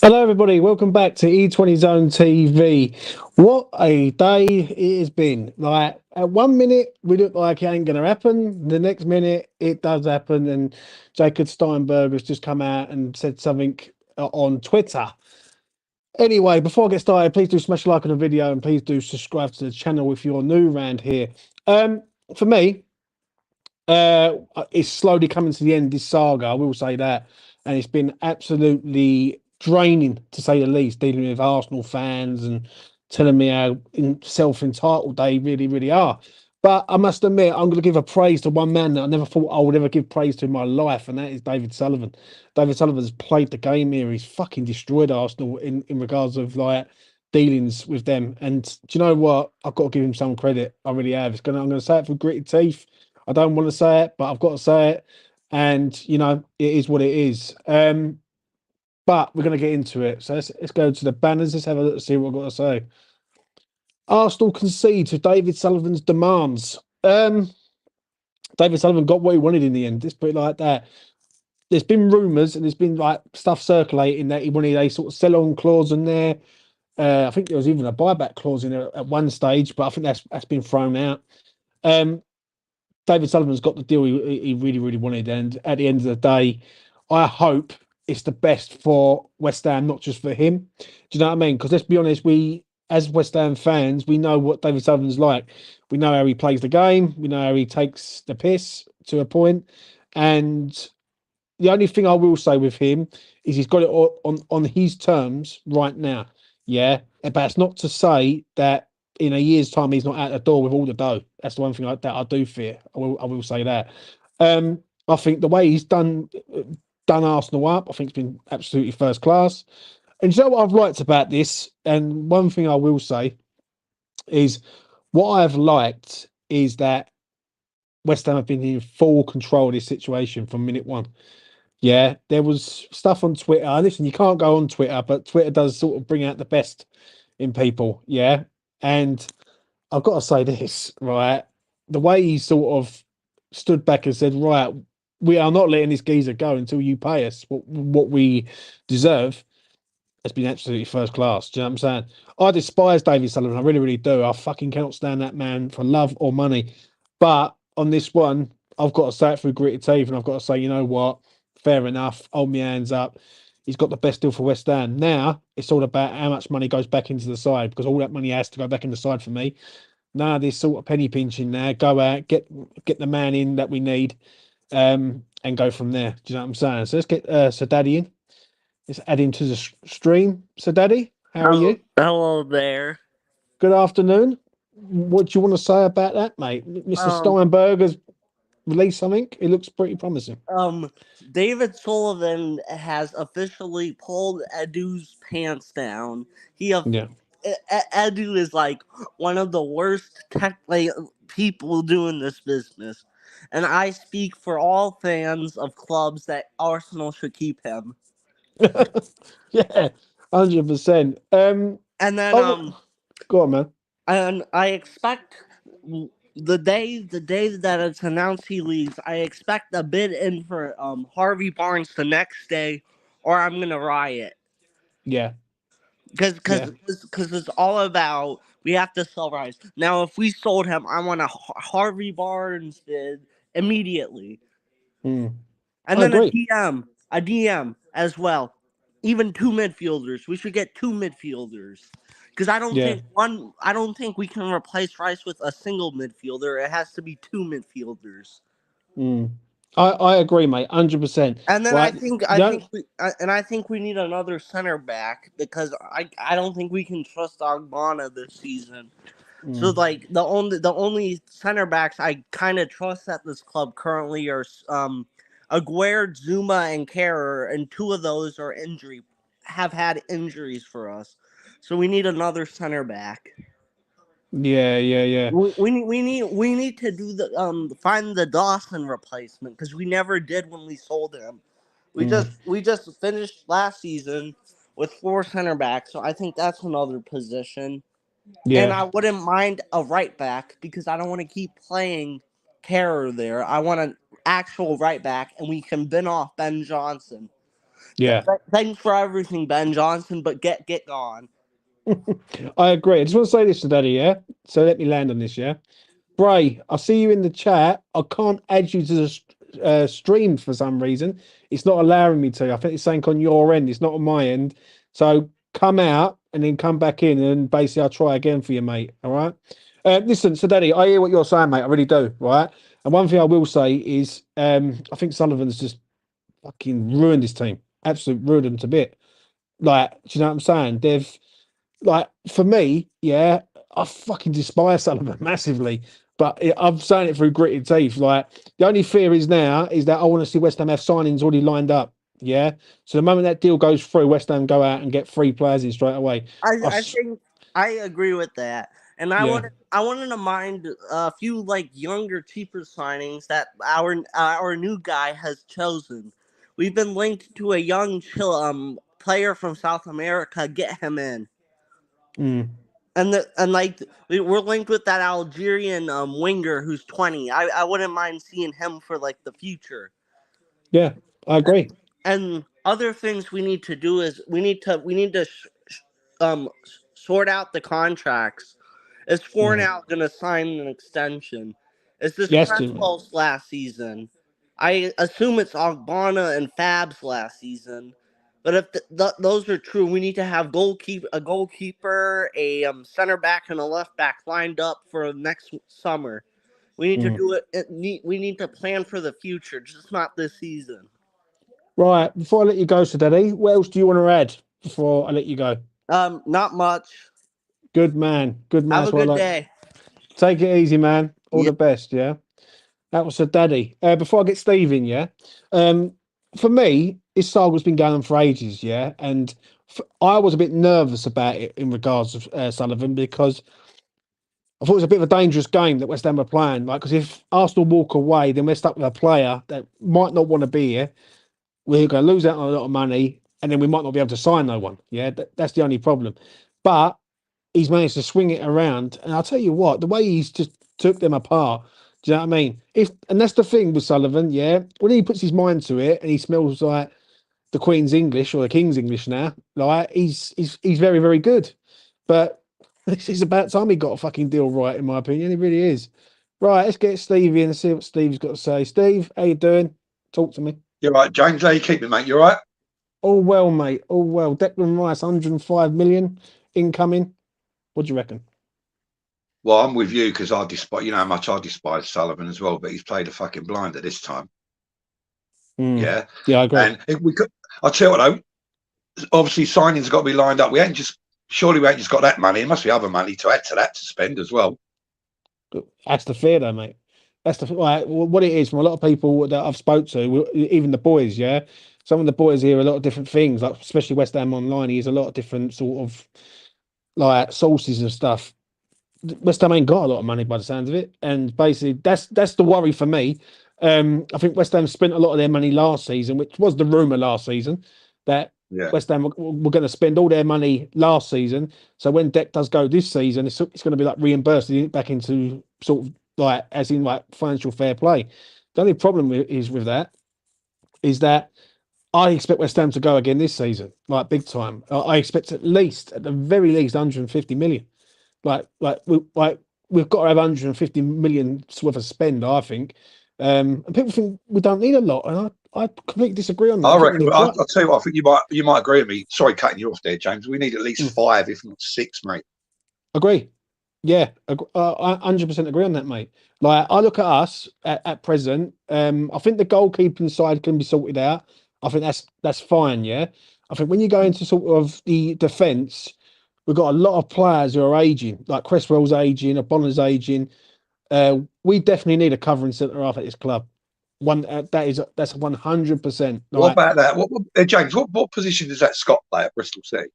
Hello, everybody. Welcome back to E20 Zone TV. What a day it has been. Like, at 1 minute, we look like it ain't going to happen. The next minute, it does happen. And Jacob Steinberg has just come out and said something on Twitter. Anyway, before I get started, please do smash a like on the video and please do subscribe to the channel if you're new around here. For me, it's slowly coming to the end, this saga, I will say that. And it's been absolutely draining, to say the least, dealing with Arsenal fans and telling me how self-entitled they really, really are. But I must admit, I'm going to give a praise to one man that I never thought I would ever give praise to in my life, and that is David Sullivan. David Sullivan's played the game here. He's fucking destroyed Arsenal in regards of like dealings with them. And do you know what? I've got to give him some credit. I really have. I'm going to say it for gritted teeth. I don't want to say it, but I've got to say it. And it is what it is. But we're going to get into it. So let's go to the banners. Let's have a look see what I've got to say. Arsenal concede to David Sullivan's demands. David Sullivan got what he wanted in the end. Let's put it like that. There's been rumours and there's been like stuff circulating that he wanted a sort of sell-on clause in there. I think there was even a buyback clause in there at one stage, but I think that's been thrown out. Um, David Sullivan's got the deal he really, really wanted. And at the end of the day, I hope it's the best for West Ham, not just for him. Do you know what I mean? Because let's be honest, we, as West Ham fans, we know what David Sullivan's like. We know how he plays the game. We know how he takes the piss to a point. And the only thing I will say with him is he's got it on his terms right now. Yeah. But that's not to say that in a year's time he's not out the door with all the dough. That's the one thing that I do fear. I will say that. I think the way he's done Arsenal up, I think it's been absolutely first class. And you know what I've liked about this? And one thing I will say is what I've liked is that West Ham have been in full control of this situation from minute one. Yeah, there was stuff on Twitter. Listen, you can't go on Twitter, but Twitter does sort of bring out the best in people. Yeah. And I've got to say this, right? The way he sort of stood back and said, right, we are not letting this geezer go until you pay us what we deserve, has been absolutely first class. Do you know what I'm saying? I despise David Sullivan. I really, really do. I fucking cannot stand that man for love or money. But on this one, I've got to say it through gritted teeth, and I've got to say, you know what? Fair enough. Hold my hands up. He's got the best deal for West Ham. Now it's all about how much money goes back into the side, because all that money has to go back in the side for me. None of this sort of penny pinching now. Go out, get the man in that we need, and go from there. Do you know what I'm saying? So let's get Sir Daddy in. Let's add him to the stream. So, Daddy, how are Hello, you? hello there. Good afternoon. What do you want to say about that, mate? Mr. Um, Steinberg has released something. It looks pretty promising. um, David Sullivan has officially pulled Edu's pants down. Yeah. Edu is like one of the worst people doing this business, and I speak for all fans of clubs that Arsenal should keep him. Yeah, 100%. And then Oh, go on, man. and I expect the day that it's announced he leaves, I expect a bid in for Harvey Barnes the next day, or I'm gonna riot Yeah, because yeah. it's all about we have to sell rights. Now, if we sold him, I want a Harvey Barnes bid immediately, Mm. and I then a agree. DM as well. Even two midfielders. We should get two midfielders. Because Yeah. I don't think we can replace Rice with a single midfielder. It has to be two midfielders. Mm. I agree, mate. 100%. And then Right. Yeah. I think we need another center back because I don't think we can trust Ogbonna this season. So Mm. like the only center backs I kind of trust at this club currently are Aguerd, Zuma, and Kerr, and two of those have had injuries for us. So we need another center back. Yeah. Yeah. Yeah. We need to do the find the Dawson replacement because we never did when we sold him. Mm. We just finished last season with four center backs, so I think that's another position. And Yeah. I wouldn't mind a right back because I don't want to keep playing Kerr there. I want an actual right back, and we can bin off Ben Johnson. Yeah. Thanks for everything, Ben Johnson, but get gone. I agree. I just want to say this to Daddy, yeah? So let me land on this, yeah? Bray, I see you in the chat. I can't add you to the stream for some reason. It's not allowing me to. I think it's saying on your end. It's not on my end. So come out and then come back in, and basically I'll try again for you, mate. All right. Listen, so Daddy, I hear what you're saying, mate. I really do. Right. And one thing I will say is, I think Sullivan's just fucking ruined this team. Absolutely ruined them to bit. Like, do you know what I'm saying? They've like for me, yeah, I fucking despise Sullivan massively. But I'm saying it through gritted teeth. Like the only fear is now is that I want to see West Ham have signings already lined up. Yeah. So the moment that deal goes through, West Ham go out and get 3 players in straight away. I think I agree with that, and Yeah. I wanted to mind a few like younger, cheaper signings that our new guy has chosen. We've been linked to a young player from South America. Get him in, Mm, and like we're linked with that Algerian winger who's 20. I wouldn't mind seeing him for like the future. yeah, I agree. And other things we need to do is we need to sort out the contracts. Is Mm. Fornal going to sign an extension? Is this Yes, to Cresswell's last season? I assume it's Ogbonna and Fab's last season. But if those are true, we need to have a goalkeeper, a center back, and a left back lined up for next summer. We need to mm. do it. We need to plan for the future, just not this season. Right. Before I let you go, so Daddy, what else do you want to add before I let you go? Not much. Good man. Good man. Have That's a what I good like. day. Take it easy, man. All Yeah. the best. Yeah. That was a Daddy. Before I get Steve in, yeah. Um, for me, this saga's been going on for ages, yeah, and I was a bit nervous about it in regards of Sullivan because I thought it was a bit of a dangerous game that West Ham were playing. Like, because if Arsenal walk away, then we're stuck with a player that might not want to be here. We're going to lose out on a lot of money, and then we might not be able to sign no one. Yeah, that's the only problem. But he's managed to swing it around. And I'll tell you what, the way he's just took them apart. Do you know what I mean? If and that's the thing with Sullivan, yeah. When he puts his mind to it and he smells like the Queen's English or the King's English now, like he's very, very good. But this is about time he got a fucking deal right, in my opinion. It really is. Right, let's get Steve in and see what Steve's got to say. Steve, how you doing? Talk to me. You're right, James. How you keeping, mate? You all right? All well, mate. All well. Declan Rice, 105 million incoming. What do you reckon? Well, I'm with you because I despise, you know how much I despise Sullivan as well, but he's played a fucking blinder this time. Mm. Yeah. Yeah, I agree. And if we could, I'll tell you what, though, obviously signings got to be lined up. Surely we ain't just got that money. There must be other money to add to that to spend as well. That's the fear, though, mate. That's the like what it is from a lot of people that I've spoke to, even the boys. Yeah, some of the boys hear a lot of different things, like especially WestHamOnline. He has a lot of different sort of like sources and stuff. West Ham ain't got a lot of money by the sounds of it, and basically that's the worry for me. I think West Ham spent a lot of their money last season, which was the rumor last season that Yeah. West Ham were going to spend all their money last season. So when Deck does go this season, it's going to be like reimbursed back into sort of like as in like financial fair play. The only problem is with that is that I expect West Ham to go again this season, like big time. I expect at the very least, 150 million. Like we've got to have 150 million worth of spend, I think. And people think we don't need a lot, and I completely disagree on that. I I think we reckon. need I'll quite. tell you what. I think you might agree with me. Sorry, cutting you off there, James. We need at least Mm, 5, if not 6, mate. agree. Yeah, I 100% agree on that, mate. Like I look at us at present. I think the goalkeeping side can be sorted out. I think that's fine. Yeah, I think when you go into sort of the defence, we've got a lot of players who are aging. Like Cresswell's aging, Abonna's aging. We definitely need a covering centre half at this club. That's 100%. What Like about that? James? What position does that Scott play at Bristol City?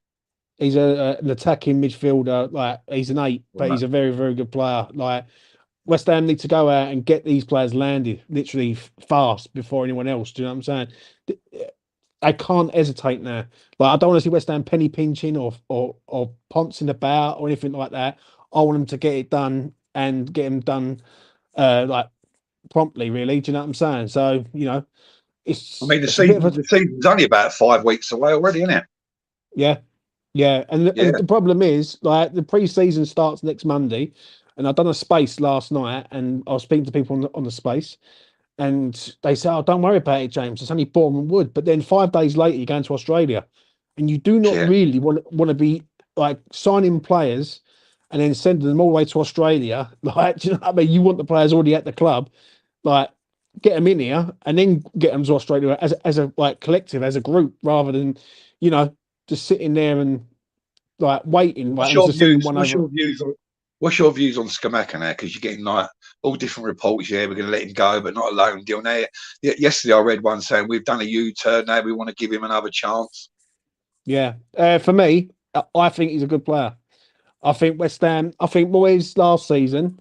he's an attacking midfielder. Like he's an 8, but Right. he's a very very good player. Like West Ham need to go out and get these players landed literally fast before anyone else. Do you know what I'm saying? I can't hesitate now. Like I don't want to see West Ham penny pinching or pouncing about or anything like that. I want them to get it done and get them done like promptly. Really, do you know what I'm saying? So I mean, it's a bit of a the season's only about 5 weeks away already, isn't it? yeah, yeah. And the problem is like the pre-season starts next Monday, and I've done a space last night, and I was speaking to people on the space, and they say, "Oh, don't worry about it, James. It's only Bournemouth Wood." But then 5 days later, you're going to Australia, and you do not Yeah. really want to be like signing players and then sending them all the way to Australia. Like, do you know what I mean? You want the players already at the club, like get them in here and then get them to Australia as a like collective, as a group, rather than just sitting there and like waiting, like What's and your just sending views? one over. What's your views on Skamaka now? Because you're getting like all different reports. Yeah, we're going to let him go, but not a loan deal. Now, yesterday I read one saying we've done a U-turn. Now we want to give him another chance. Yeah, for me, I think he's a good player. I think West Ham. I think Moyes last season.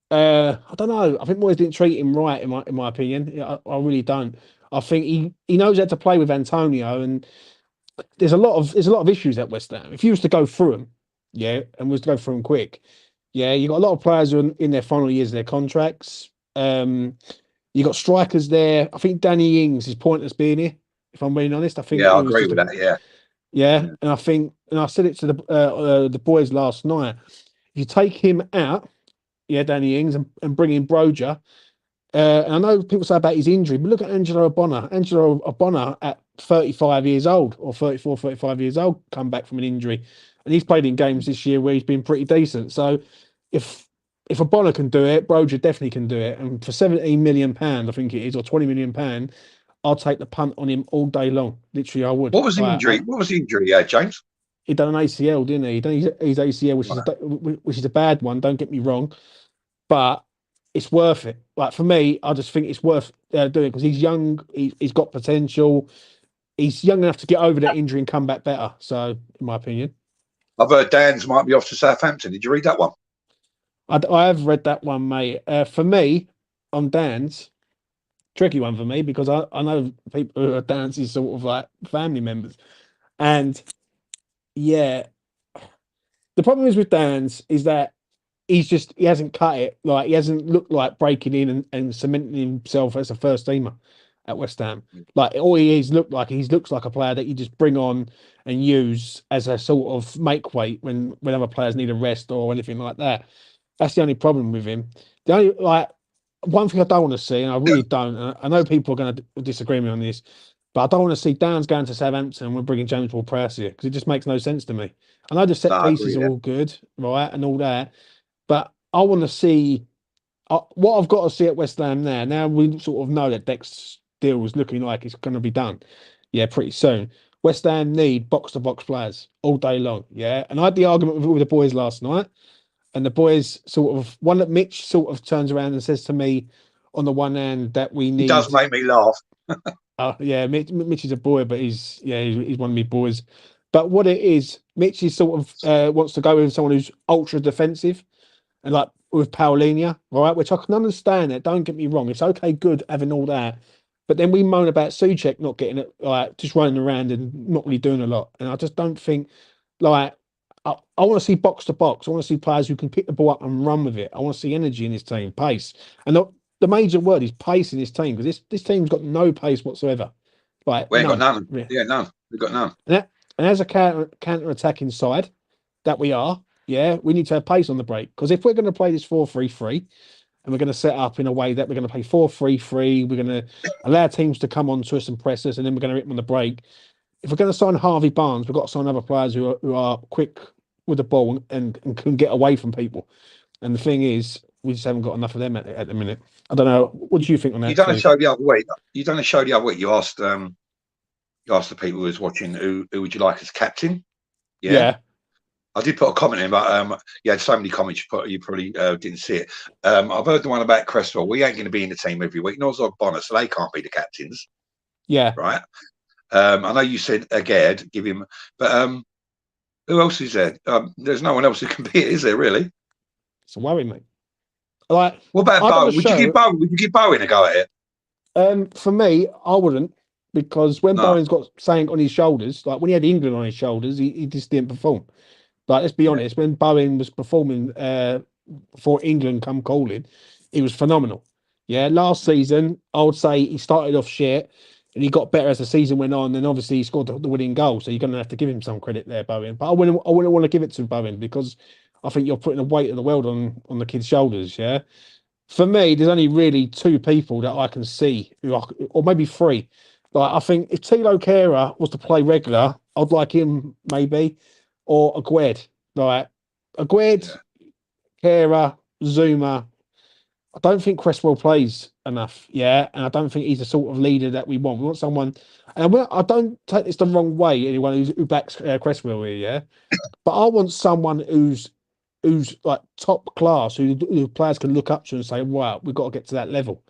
I don't know. I think Moyes didn't treat him right in my opinion. Yeah, I really don't. I think he knows how to play with Antonio, and there's a lot of issues at West Ham. If you was to go through them, yeah, and was to go through them quick, yeah, you got a lot of players who are in their final years of their contracts. You got strikers there. I think Danny Ings is pointless being here. If I'm being honest, I think Yeah, I he was agree just with that. Yeah, yeah, and I think, and I said it to the boys last night. If you take him out, yeah, Danny Ings, and bring in Broja. And I know people say about his injury, but look at Angelo Ogbonna. Angelo Ogbonna at 35 years old, or 34, 35 years old, come back from an injury. And he's played in games this year where he's been pretty decent. So if Ogbonna can do it, Broja definitely can do it. And for £17 million, I think it is, or £20 million, I'll take the punt on him all day long. Literally, I would. what was the injury? What was the injury? Yeah, James. He done an ACL, didn't he? He done his ACL, Right. which is a bad one. Don't get me wrong, but it's worth it. Like for me, I just think it's worth doing because he's young. He's got potential. He's young enough to get over that injury and come back better. So, in my opinion, I've heard Dan's might be off to Southampton. Did you read that one? I have read that one, mate. For me, on Dan's tricky one for me because I know people who are Dan's sort of like family members, and yeah, the problem is with Dan's is that he hasn't cut it. Like he hasn't looked like breaking in and cementing himself as a first teamer at West Ham. Like all he looks like a player that you just bring on and use as a sort of make weight when other players need a rest or anything like that. That's the only problem with him. The only like one thing I don't want to see, and I really don't. And I know people are going to disagree with me on this, but I don't want to see Dan's going to Southampton and we're bringing James Ward-Prowse here because it just makes no sense to me. I know the No, set I pieces agree. are Yeah. all good, right, and all that, but I want to see what I've got to see at West Ham now. Now we sort of know that Deck's deal is looking like it's going to be done. Yeah, pretty soon. West Ham need box to box players all day long. Yeah, and I had the argument with the boys last night, and the boys sort of one that Mitch sort of turns around and says to me, on the one hand, that we It does need. make me laugh. Yeah, Mitch is a boy, but he's one of my boys. But what it is, Mitch is sort of wants to go with someone who's ultra defensive and like with Paulinho, right? Which I can understand that. Don't get me wrong. It's okay, good having all that. But then we moan about Suchek not getting it, like just running around and not really doing a lot. And I just don't think, like, I want to see box to box. I want to see players who can pick the ball up and run with it. I want to see energy in this team, pace. And the major word is pace in this team because this team's got no pace whatsoever. Like, We ain't got none. none. Yeah. Yeah, none. We've got none. And as a counter attacking side that we are, yeah, we need to have pace on the break. Because if we're going to play this 4-3-3 and we're going to set up in a way that we're going to play 4-3-3, we're going to allow teams to come on to us and press us, and then we're going to hit them on the break. If we're going to sign Harvey Barnes, we've got to sign other players who are quick with the ball and can get away from people. And the thing is, we just haven't got enough of them at the minute. I don't know. What do you think on that? You done a show the other week. You done a show the other week. You asked the people who was watching who would you like as captain? Yeah. I did put a comment in, but you had so many comments you probably didn't see it. I've heard the one about Cresswell. We ain't going to be in the team every week. Nor is Bonner, so they can't be the captains. Yeah. Right. I know you said Agard, give him, but who else is there? There's no one else who can be it, is there really? It's a worry, mate. Like, what about Bowen? Would you give Bowen a go at it? For me, I wouldn't, because when Bowen's got something on his shoulders, like when he had England on his shoulders, he just didn't perform. Like, let's be honest, when Bowen was performing before England come calling, he was phenomenal. Yeah, last season, I would say he started off shit and he got better as the season went on. And obviously, he scored the winning goal. So you're going to have to give him some credit there, Bowen. But I wouldn't want to give it to Bowen because I think you're putting the weight of the world on the kid's shoulders. Yeah. For me, there's only really two people that I can see, or maybe three. Like I think if Tilo Kehrer was to play regular, I'd like him maybe, or Aguerd. Like Aguerd, Yeah. Kehrer, Zuma. I don't think Cresswell plays enough, yeah, and I don't think he's the sort of leader that we want. We want someone, and I don't take this the wrong way. Anyone who backs Cresswell here, yeah, but I want someone who's like top class, who players can look up to and say, "Wow, we've got to get to that level."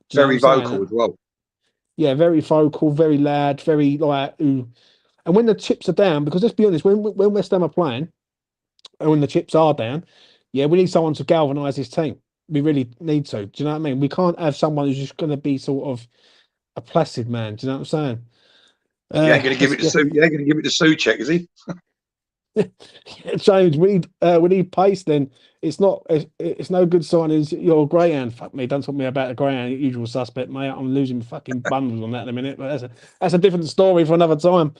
Do you know what Very I'm vocal saying? as well. Yeah, very vocal, very loud, very like who. And when the chips are down, because let's be honest, when West Ham are playing, and when the chips are down, yeah, we need someone to galvanise this team. We really need to. Do you know what I mean? We can't have someone who's just going to be sort of a placid man. Do you know what I'm saying? You ain't going to give That's, it to Sue. You ain't going to give it to Sue check, is he? James, we need pace. Then it's no good signing your greyhound. Fuck me, don't talk to me about the greyhound. Usual suspect, mate. I'm losing my fucking bundles on that in a minute. But that's a different story for another time.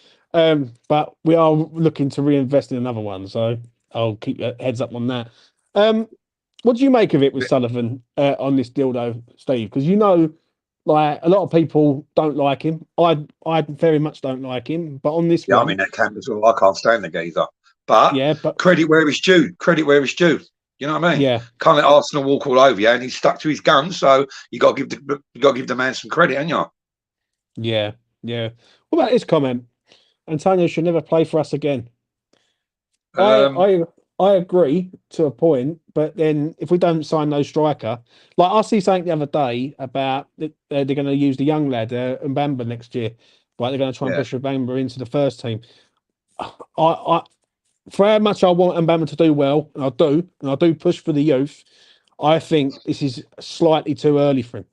But we are looking to reinvest in another one, so I'll keep your heads up on that. What do you make of it with Sullivan on this deal, though, Steve? Because like a lot of people don't like him. I very much don't like him. But on this Yeah, I'm one, in that camp as well. I can't stand the geezer. But yeah, but credit where it's due. Credit where it's due. You know what I mean? yeah. Can't let Arsenal walk all over you, and he's stuck to his guns. So you got to give the man some credit, ain't you? Yeah, yeah. What about this comment? Antonio should never play for us again. I Um, I I agree to a point, but then if we don't sign no striker, like I see something the other day about they're going to use the young lad Mbamba next year, right? They're going to try and yeah. push Mbamba into the first team. I for how much I want Mbamba to do well, and I do push for the youth. I think this is slightly too early for him.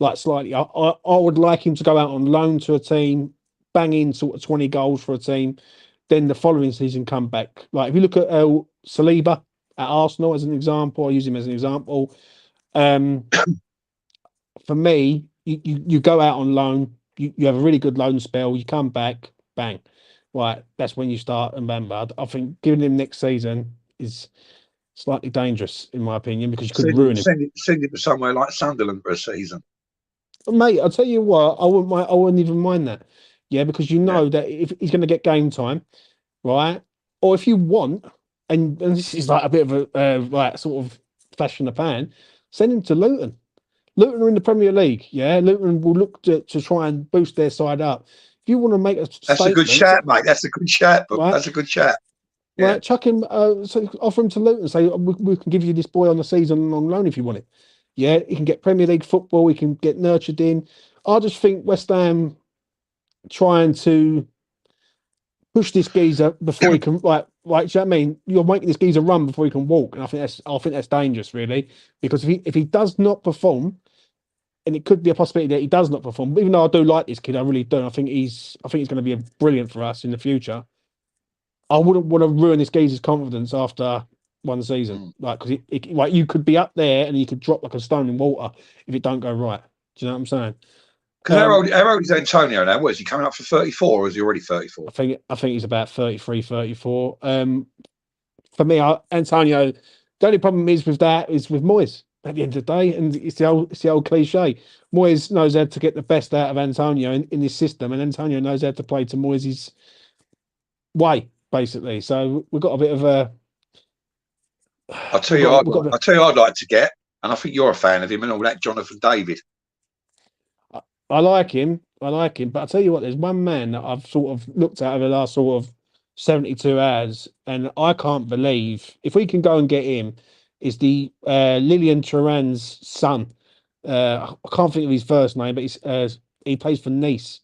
Like slightly, I would like him to go out on loan to a team, bang in sort of 20 goals for a team, then the following season come back. Like if you look at Saliba at Arsenal as an example, I use him as an example. Um, for me, you go out on loan, you have a really good loan spell, you come back, bang. Right, that's when you start and bam. I think giving him next season is slightly dangerous, in my opinion, because you could Send it, ruin him. send it, send it to somewhere like Sunderland for a season. Mate, I'll tell you what, I wouldn't even mind that. Yeah, because you Yeah. know that if he's going to get game time, right? Or if you want, and this is like a bit of a like sort of flash in the pan, send him to Luton. Luton are in the Premier League. Yeah, Luton will look to try and boost their side up. If you want to make a That's a good statement, chat, mate. That's a good chat. But right? that's a good chat. Yeah. Right, chuck him, so offer him to Luton. Say we can give you this boy on the season on loan if you want it. Yeah, he can get Premier League football. He can get nurtured in. I just think West Ham trying to push this geezer before he can do you know what I mean? You're making this geezer run before he can walk, and I think that's dangerous, really, because if he does not perform, and it could be a possibility that he does not perform. Even though I do like this kid, I really do. I think he's going to be brilliant for us in the future. I wouldn't want to ruin this geezer's confidence after one season, Mm. like because like you could be up there and you could drop like a stone in water if it don't go right. Do you know what I'm saying? Because how old is Antonio now? What is he coming up for 34, or is he already 34? I think he's about 33, 34. For me, Antonio, the only problem is with that is with Moyes at the end of the day, and it's the old cliche. Moyes knows how to get the best out of Antonio in this system, and Antonio knows how to play to Moyes' way, basically. So we've got a bit of a I'll tell we've you, got we've got. I'll tell you, I'd like to get, and I think you're a fan of him and all that, Jonathan David. I like him. I like him. But I'll tell you what, there's one man that I've sort of looked at over the last sort of 72 hours, and I can't believe if we can go and get him, is the Lilian Thuram's son. I can't think of his first name, but he plays for Nice.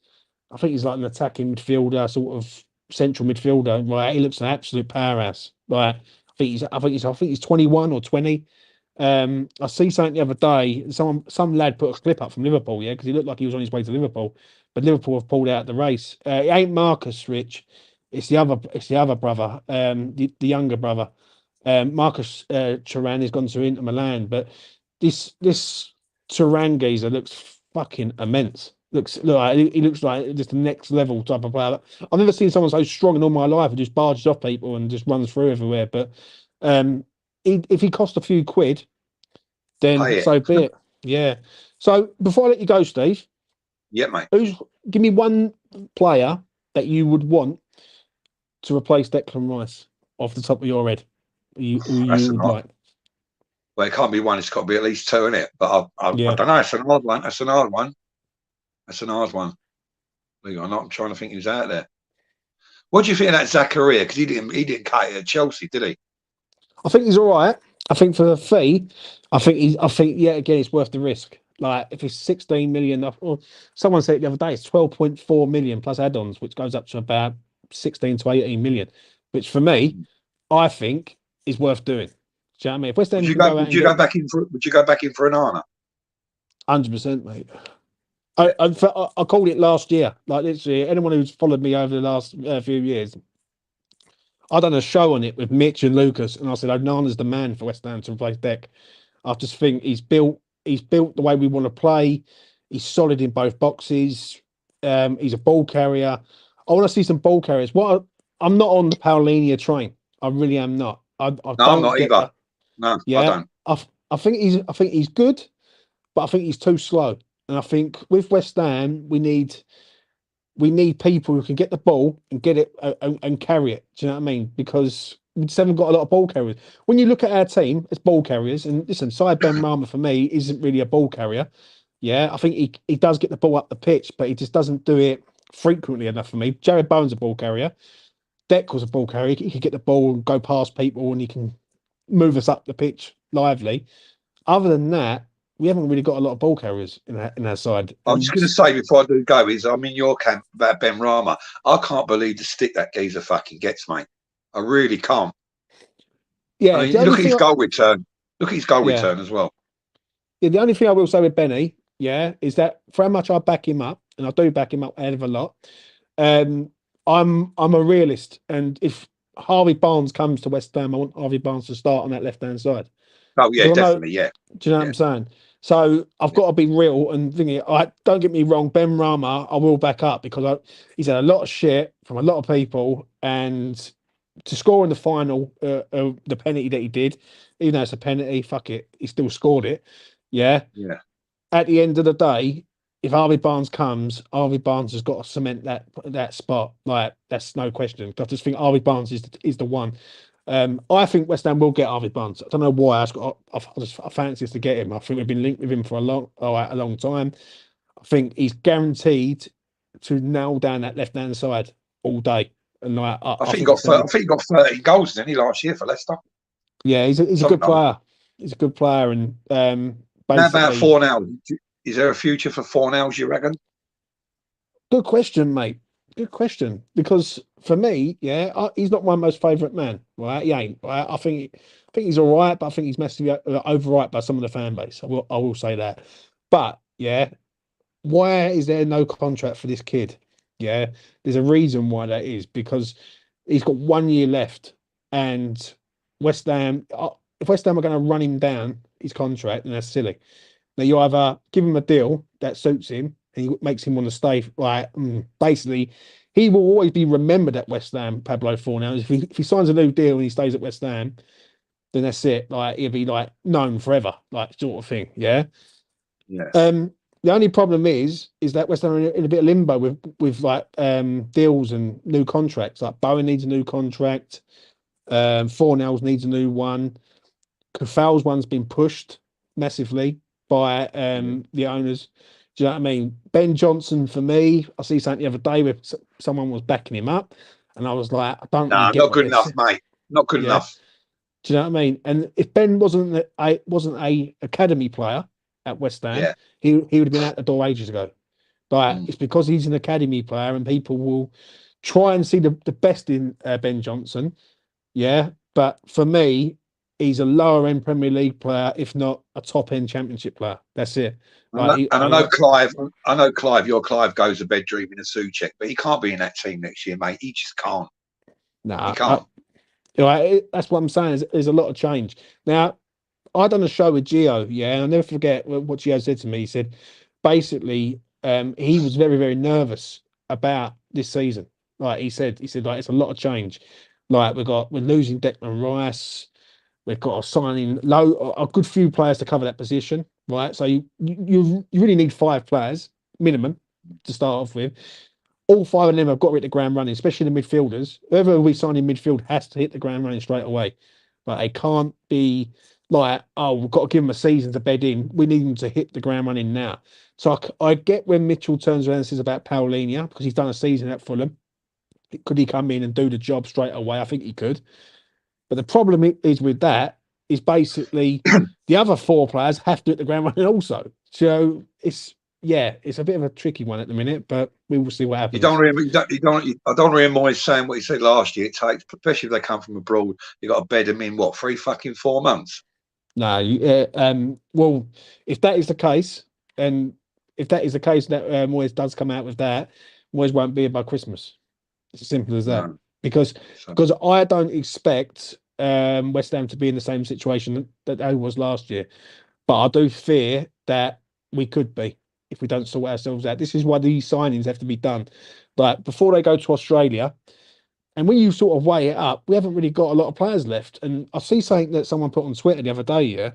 I think he's like an attacking midfielder, sort of central midfielder. Right, he looks an absolute powerhouse. Right, I think he's 21 or 20. I see something the other day. Some lad put a clip up from Liverpool, yeah, because he looked like he was on his way to Liverpool, but Liverpool have pulled out the race. It ain't Marcus Rich, it's the other brother, the younger brother. Marcus Thuram has gone to Inter Milan, but this Turan geezer looks fucking immense. He looks like just the next level type of player. I've never seen someone so strong in all my life and just barges off people and just runs through everywhere. But if he cost a few quid, then Pay it. so be it. Yeah. So before I let you go, Steve, Yeah, mate. Give me one player that you would want to replace Declan Rice off the top of your head. Who you would like? Well, it can't be one. It's got to be at least two, in it. But I don't know. It's an hard one. That's an hard one. That's an hard one. I'm trying to think who's out there. What do you think of that Zakaria? Because he didn't cut it at Chelsea, did he? I think he's all right. I think for the fee, I think again it's worth the risk. Like if it's 16 million, or someone said it the other day, it's 12.4 million plus add-ons, which goes up to about 16 to 18 million, which for me, I think is worth doing. Do you know what I mean? If West Ham can go out would you go back in for an Arna? 100%, mate. I called it last year. Like literally, anyone who's followed me over the last few years, I done a show on it with Mitch and Lucas, and I said Onana's the man for West Ham to replace Deck. I just think he's built the way we want to play. He's solid in both boxes. He's a ball carrier. I want to see some ball carriers. I'm not on the Paulinia train. I really am not. I'm not either. That. No, yeah, I don't. I think he's good, but I think he's too slow. And I think with West Ham, we need people who can get the ball and get it and carry it. Do you know what I mean? Because we just haven't got a lot of ball carriers. When you look at our team as ball carriers, and listen, Syed Benrahma for me isn't really a ball carrier. Yeah, I think he does get the ball up the pitch, but he just doesn't do it frequently enough for me. Jared Bowen's a ball carrier. Deck was a ball carrier. He could get the ball and go past people, and he can move us up the pitch lively. Other than that, we haven't really got a lot of ball carriers in our side. I'm just going to say before I do go I'm in your camp about Benrahma. I can't believe the stick that geezer fucking gets, mate. I really can't. Yeah, I mean, look at his goal return. Look at his goal return as well. Yeah, the only thing I will say with Benny, is that for how much I back him up, and I do back him up a hell of a lot. I'm a realist, and if Harvey Barnes comes to West Ham, I want Harvey Barnes to start on that left-hand side. Oh yeah, definitely, yeah. Do you know what I'm saying? So I've got to be real and thinking. Don't get me wrong, Benrahma, I will back up because he's had a lot of shit from a lot of people, and to score in the final, the penalty that he did, even though it's a penalty, fuck it, he still scored it. Yeah. Yeah. At the end of the day, if Harvey Barnes comes, Harvey Barnes has got to cement that spot. Like that's no question. I just think Harvey Barnes is the one. I think West Ham will get Harvey Barnes. I don't know why. I fancy us to get him. I think we've been linked with him for a long time. I think he's guaranteed to nail down that left-hand side all day. And I think he got 30 goals, didn't he, last year for Leicester? Yeah, he's a good player. He's a good player, and how about Fornals? Is there a future for Fornals, you reckon? Good question, mate. Good question. Because for me, he's not my most favourite man. Right? He ain't. Right? I think he's all right, but I think he's massively overhyped by some of the fan base. I will say that. But why is there no contract for this kid? Yeah, there's a reason why that is, because he's got 1 year left, and West Ham. If West Ham are going to run him down his contract, then that's silly. Now you either give him a deal that suits him and he makes him want to stay. Like basically, he will always be remembered at West Ham. Pablo Fornals. If he signs a new deal and he stays at West Ham, then that's it. Like he'll be like known forever, like sort of thing. Yeah. Yes. The only problem is that West Ham are in a bit of limbo with like deals and new contracts. Like Bowen needs a new contract. Fornals needs a new one. Kafal's one's been pushed massively by the owners. Do you know what I mean? Ben Johnson, for me, I see something the other day where someone was backing him up, and I was like, I don't really get not good enough, mate. Not good enough. Do you know what I mean? And if Ben wasn't a academy player at West Ham, he would have been out the door ages ago. But it's because he's an academy player, and people will try and see the best in Ben Johnson. Yeah, but for me, he's a lower end Premier League player, if not a top end Championship player. That's it. I know Clive. I know Clive. Your Clive goes to bed dreaming of Souček, but he can't be in that team next year, mate. He just can't. No, he can't. That's what I'm saying. There's a lot of change now. I done a show with Gio, yeah, and I'll never forget what Gio said to me. He said, basically, he was very, very nervous about this season. Like he said, like it's a lot of change. Like we're losing Declan Rice. We've got to sign in a good few players to cover that position, right? So you really need 5 players minimum to start off with. All 5 of them have got to hit the ground running, especially the midfielders. Whoever we sign in midfield has to hit the ground running straight away. Like they can't be like, oh, we've got to give them a season to bed in. We need them to hit the ground running now. So I get when Mitchell turns around and says about Paulinho because he's done a season at Fulham. Could he come in and do the job straight away? I think he could. But the problem is with that is basically the other 4 players have to hit the ground running also. So it's a bit of a tricky one at the minute, but we will see what happens. I don't remember Moyes saying what he said last year. It takes, especially if they come from abroad, you got to bed them in 4 months. No, well, if that is the case, and if that is the case that Moyes does come out with that, Moyes won't be here by Christmas. It's as simple as that. No. Because I don't expect West Ham to be in the same situation that they was last year, but I do fear that we could be if we don't sort ourselves out. This is why these signings have to be done, like before they go to Australia. And when you sort of weigh it up, we haven't really got a lot of players left. And I see something that someone put on Twitter the other day, yeah,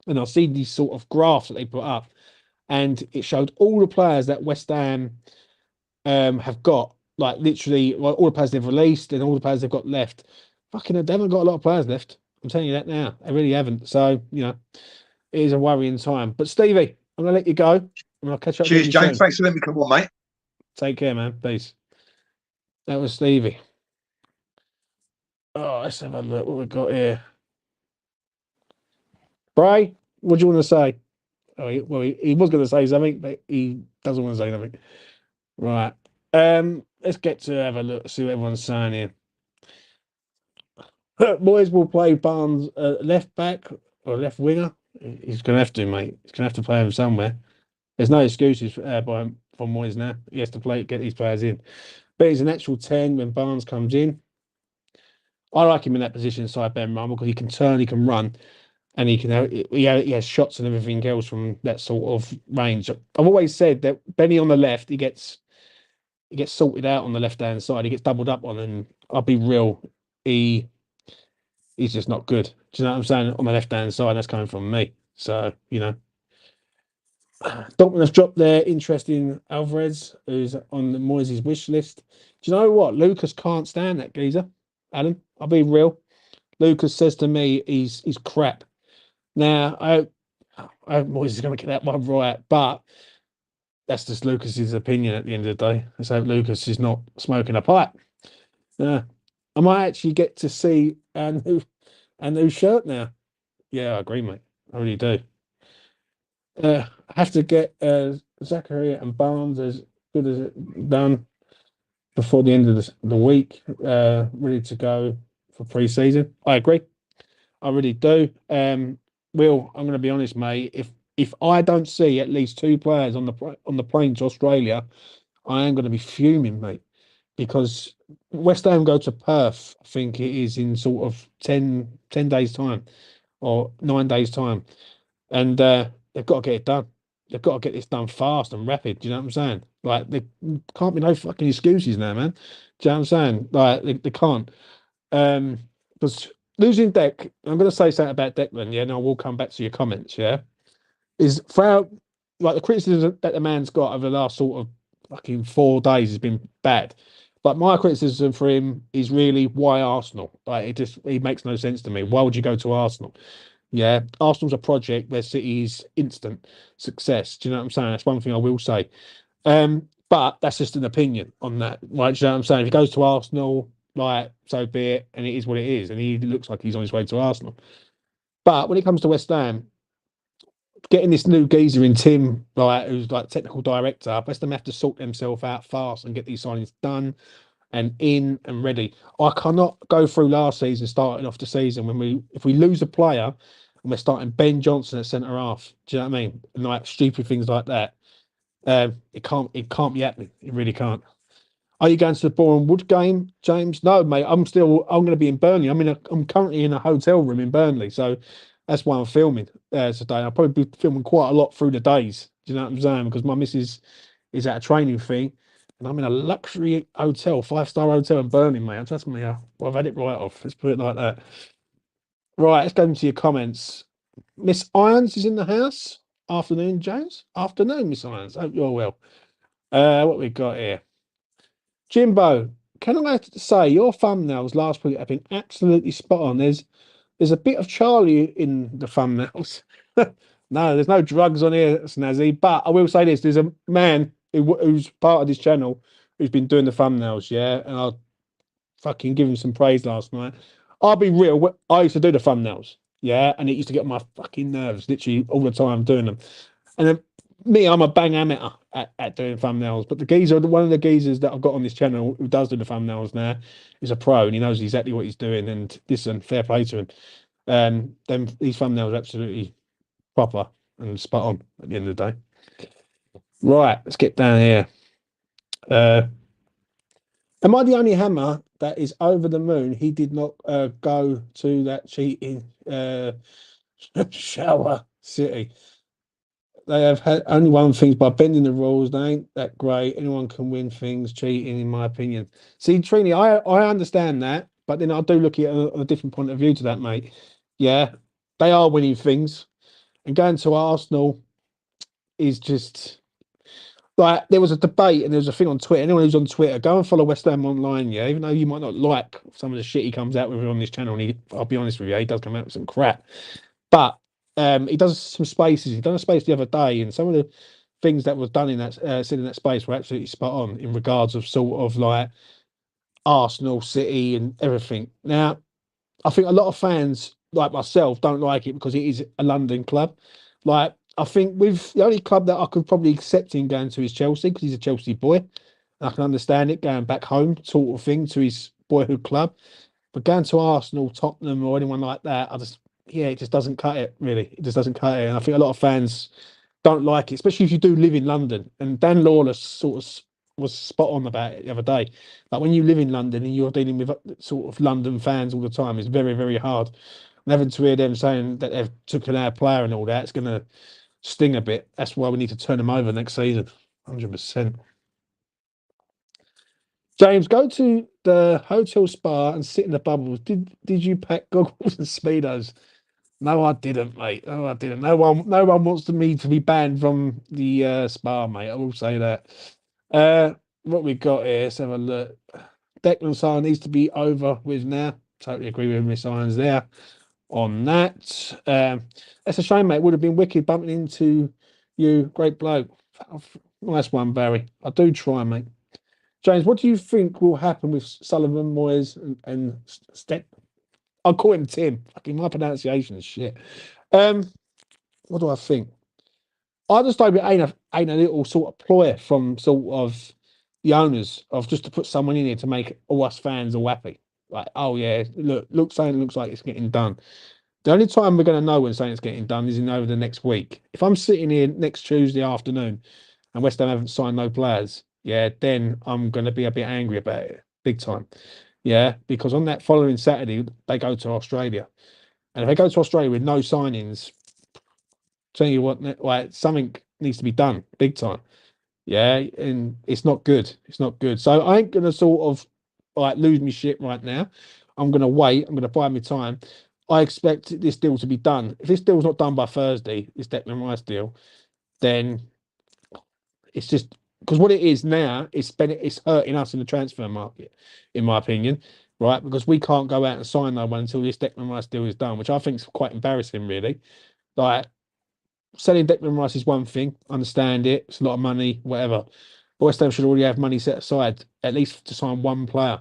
and I see these sort of graphs that they put up, and it showed all the players that West Ham have got, like literally all the players they've released and all the players they've got left. Fucking, they haven't got a lot of players left. I'm telling you that now. They really haven't. So, it is a worrying time. But Stevie, I'm going to let you go. And I'll catch up with you. Cheers, James. Soon. Thanks for letting me come on, mate. Take care, man. Peace. That was Stevie. Oh, let's have a look what we've got here. Bray, what do you want to say? Oh, he was going to say something, but he doesn't want to say nothing. Right. Let's get to have a look, see what everyone's saying here. Boys will play Barnes left back or left winger. He's going to have to, mate. He's going to have to play him somewhere. There's no excuses for Moyes now. He has to get these players in. But he's an actual 10 when Barnes comes in. I like him in that position inside Ben Rummel because he can turn, he can run, and he has shots and everything else from that sort of range. I've always said that Benny on the left, he gets sorted out on the left-hand side. He gets doubled up on, and I'll be real, he's just not good. Do you know what I'm saying? On the left-hand side, that's coming from me. So, Dortmund has dropped their interest in Alvarez, who's on Moyes' wish list. Do you know what? Lucas can't stand that geezer, Alan. I'll be real. Lucas says to me, he's crap. Now, I hope Moyes is going to get that one right, but that's just Lucas's opinion at the end of the day. Let's hope Lucas is not smoking a pipe. I might actually get to see a new shirt now. Yeah, I agree, mate. I really do. I have to get Zachariah and Barnes as good as it done before the end of the week, ready to go for pre-season. I agree. I really do. Will, I'm going to be honest, mate. If I don't see at least 2 players on the plane to Australia, I am going to be fuming, mate. Because West Ham go to Perth, I think it is in sort of 10 days' time or 9 days' time. And they've got to get it done. They've got to get this done fast and rapid. Do you know what I'm saying? Like, there can't be no fucking excuses now, man. Do you know what I'm saying? Like, they can't. Because losing Deck, I'm going to say something about Declan, yeah, and I will come back to your comments, yeah, is throughout, like, the criticism that the man's got over the last sort of fucking 4 days has been bad. But my criticism for him is really, why Arsenal? Like, it makes no sense to me. Why would you go to Arsenal? Yeah, Arsenal's a project where City's instant success. Do you know what I'm saying? That's one thing I will say. But that's just an opinion on that. Right? Do you know what I'm saying? If he goes to Arsenal, like, so be it, and it is what it is, and he looks like he's on his way to Arsenal. But when it comes to West Ham, getting this new geezer in Tim, like, who's like technical director, West Ham have to sort themselves out fast and get these signings done and in and ready. I cannot go through last season, starting off the season, if we lose a player and we're starting Ben Johnson at centre half. Do you know what I mean? And like stupid things like that. It can't be happening. It really can't. Are you going to the Boreham Wood game, James? No, mate. I'm going to be in Burnley. I'm currently in a hotel room in Burnley, so that's why I'm filming today. I'll probably be filming quite a lot through the days. Do you know what I'm saying? Because my missus is at a training thing, and I'm in a luxury hotel, 5-star hotel in Birmingham, mate. Trust me, I've had it right off. Let's put it like that. Right, let's go into your comments. Miss Irons is in the house. Afternoon, James. Afternoon, Miss Irons. Hope you're well. What we got here? Jimbo, can I say your thumbnails last week have been absolutely spot on? There's a bit of Charlie in the thumbnails. No, there's no drugs on here, Snazzy. But I will say this: there's a man who's part of this channel who's been doing the thumbnails, yeah, and I'll fucking give him some praise last night. I'll be real. I used to do the thumbnails, yeah, and it used to get on my fucking nerves, literally all the time doing them. And then me, I'm a bang amateur at doing thumbnails, but the geezer, one of the geezers that I've got on this channel who does do the thumbnails now, is a pro and he knows exactly what he's doing. And listen, fair play to him. Then these thumbnails are absolutely proper and spot on at the end of the day. Right, let's get down here. Am I the only hammer that is over the moon? He did not go to that cheating shower city. They have had only won things by bending the rules. They ain't that great. Anyone can win things cheating, in my opinion. See, Trini, I understand that, but then I do look at it on a different point of view to that, mate. Yeah, they are winning things. And going to Arsenal is just like there was a debate and there was a thing on Twitter. Anyone who's on Twitter, go and follow WestHamOnline, yeah. Even though you might not like some of the shit he comes out with on this channel, and I'll be honest with you, he does come out with some crap. But he does some spaces. He done a space the other day, and some of the things that was done in that said in that space were absolutely spot on in regards of sort of like Arsenal, City, and everything. Now, I think a lot of fans like myself don't like it because it is a London club. Like I think with the only club that I could probably accept him going to is Chelsea because he's a Chelsea boy. And I can understand it going back home, sort of thing, to his boyhood club. But going to Arsenal, Tottenham, or anyone like that, it just doesn't cut it, really. It just doesn't cut it. And I think a lot of fans don't like it, especially if you do live in London. And Dan Lawless sort of was spot on about it the other day. Like when you live in London and you're dealing with sort of London fans all the time, it's very, very hard. And having to hear them saying that they've taken our player and all that, it's going to sting a bit. That's why we need to turn them over next season. 100%. James, go to the hotel spa and sit in the bubbles. Did you pack goggles and speedos? No, I didn't, mate. No, I didn't. No one wants me to be banned from the spa, mate. I will say that. What we got here? Let's have a look. Declan Sar needs to be over with now. Totally agree with Miss Irons there on that. That's a shame, mate. Would have been wicked bumping into you. Great bloke. Nice one, Barry. I do try, mate. James, what do you think will happen with Sullivan, Moyes, and Steck? I'll call him Tim. Fucking my pronunciation is shit. What do I think? I just hope it ain't a little sort of ploy from sort of the owners of just to put someone in here to make all us fans all happy. Like, oh yeah, something looks like it's getting done. The only time we're going to know when something's getting done is in over the next week. If I'm sitting here next Tuesday afternoon and West Ham haven't signed no players, yeah, then I'm going to be a bit angry about it, big time. Yeah, because on that following Saturday, they go to Australia. And if they go to Australia with no signings, tell you what, like something needs to be done, big time. Yeah, and it's not good. It's not good. So I ain't going to sort of like lose me shit right now. I'm going to wait. I'm going to buy me time. I expect this deal to be done. If this deal's not done by Thursday, this Declan Rice deal, then it's just because what it is now, it's hurting us in the transfer market, in my opinion, right? Because we can't go out and sign no one until this Declan Rice deal is done, which I think is quite embarrassing, really. Like selling Declan Rice is one thing, understand it, it's a lot of money, whatever. But West Ham should already have money set aside at least to sign one player,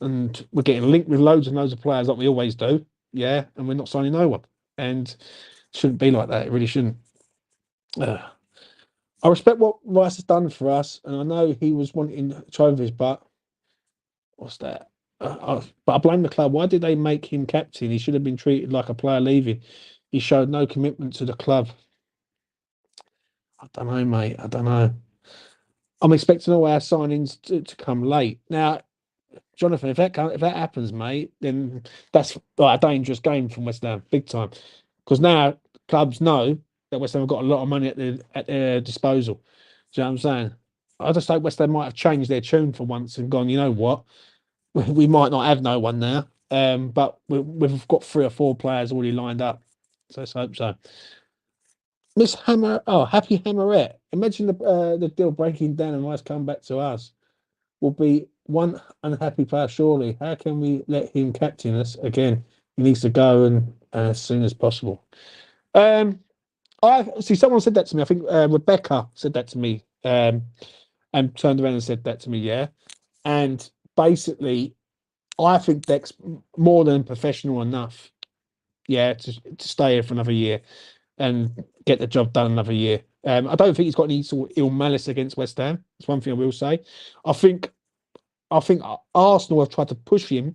and we're getting linked with loads and loads of players like we always do, yeah, and we're not signing no one, and it shouldn't be like that. It really shouldn't. I respect what Rice has done for us, and I know he was wanting trophies, but what's that? But I blame the club. Why did they make him captain? He should have been treated like a player leaving. He showed no commitment to the club. I don't know, mate. I don't know. I'm expecting all our signings to come late. Now, Jonathan, if that happens, mate, then that's like a dangerous game from West Ham, big time. because now clubs know that West Ham have got a lot of money at their disposal. Do you know what I'm saying? I just hope West Ham might have changed their tune for once and gone, you know what? We might not have no one now, but we've got 3 or 4 players already lined up. So let's hope so. Miss Hammer, Happy Hammerette. Imagine the deal breaking down and Rice come back to us. Will be one unhappy player, surely. How can we let him captain us again? He needs to go and as soon as possible. I see someone said that to me. I think Rebecca said that to me, and turned around and said that to me. Yeah, and basically, I think Deck's more than professional enough. Yeah, to stay here for another year and get the job done another year. I don't think he's got any sort of ill malice against West Ham. That's one thing I will say. I think Arsenal have tried to push him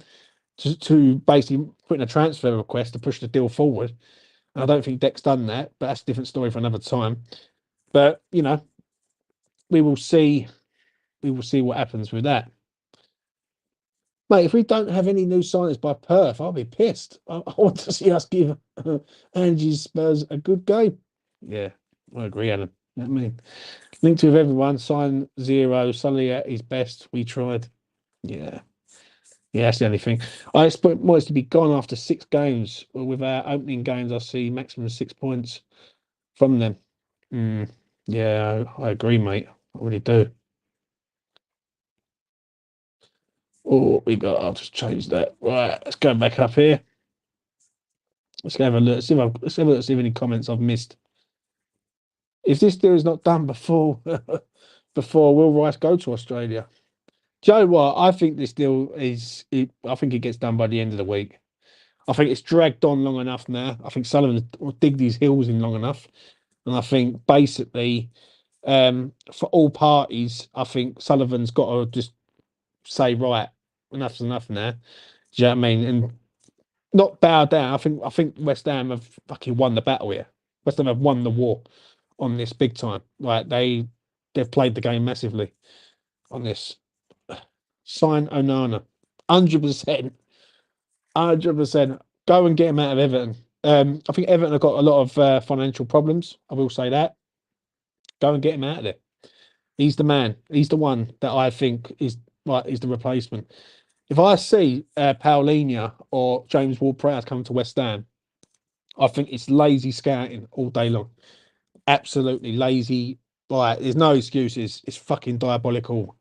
to basically put in a transfer request to push the deal forward. And I don't think Deck's done that, but that's a different story for another time. But you know, we will see. We will see what happens with that. Mate, if we don't have any new signings by Perth, I'll be pissed. I want to see us give Angie's Spurs a good game. Yeah, I agree, Alan. I mean, linked with everyone, sign 0, Sully at his best. We tried. Yeah. Yeah, that's the only thing. I expect Moyes to be gone after 6 games. With our opening games, I see maximum 6 points from them. Yeah, I agree, mate. I really do. Oh, what we got? I'll just change that. Right, let's go back up here. Let's go have a look. See if any comments I've missed. If this deal is not done before, will Rice go to Australia? Do you know what? I think this deal I think it gets done by the end of the week. I think it's dragged on long enough now. I think Sullivan digged his heels in long enough. And I think basically, for all parties, I think Sullivan's got to just say, right, enough's enough now. Do you know what I mean? And not bow down. I think West Ham have fucking won the battle here. West Ham have won the war on this big time. Like they've played the game massively on this. Sign Onana. 100%. 100%. Go and get him out of Everton. I think Everton have got a lot of financial problems. I will say that. Go and get him out of there. He's the man. He's the one that I think is the replacement. If I see Paulinho or James Ward-Prowse coming to West Ham, I think it's lazy scouting all day long. Absolutely lazy. Like, there's no excuses. It's fucking diabolical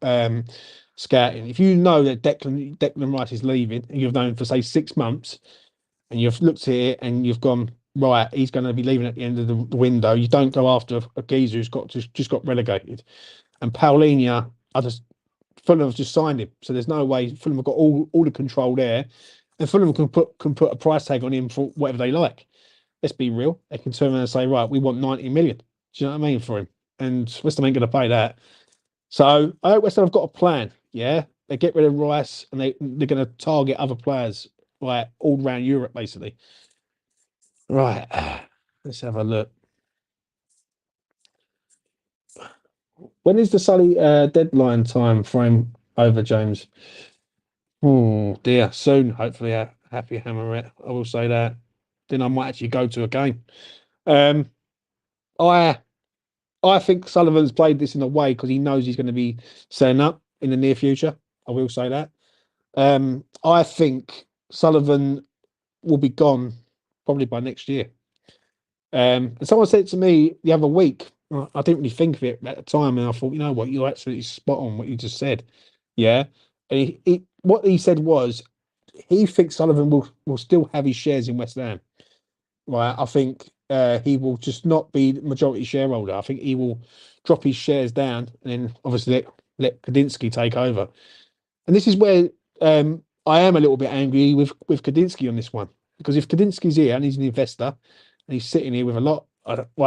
scouting. If you know that Declan Rice is leaving, and you've known for say 6 months, and you've looked at it and you've gone, right, he's going to be leaving at the end of the window. You don't go after a geezer who's just got relegated. And Paulinho, Fulham have just signed him, so there's no way Fulham have got all the control there, and Fulham can put a price tag on him for whatever they like. Let's be real; they can turn around and say, right, we want 90 million. Do you know what I mean for him? And West Ham ain't going to pay that. So I hope West Ham have got a plan. Yeah, they get rid of Rice and they're going to target other players like all around Europe, basically. Right, let's have a look. When is the Sully deadline time frame over, James? Oh dear, soon. Hopefully, happy Hammerette. I will say that. Then I might actually go to a game. I think Sullivan's played this in a way because he knows he's going to be setting up in the near future. I will say that. I think Sullivan will be gone probably by next year. And someone said to me the other week, I didn't really think of it at the time, and I thought, you know what, you're absolutely spot on what you just said. Yeah. And what he said was he thinks Sullivan will still have his shares in West Ham. Right. I think he will just not be the majority shareholder. I think he will drop his shares down and then obviously let Kadinsky take over. And this is where I am a little bit angry with Kadinsky on this one. Because if Kadinsky's here and he's an investor and he's sitting here with a lot,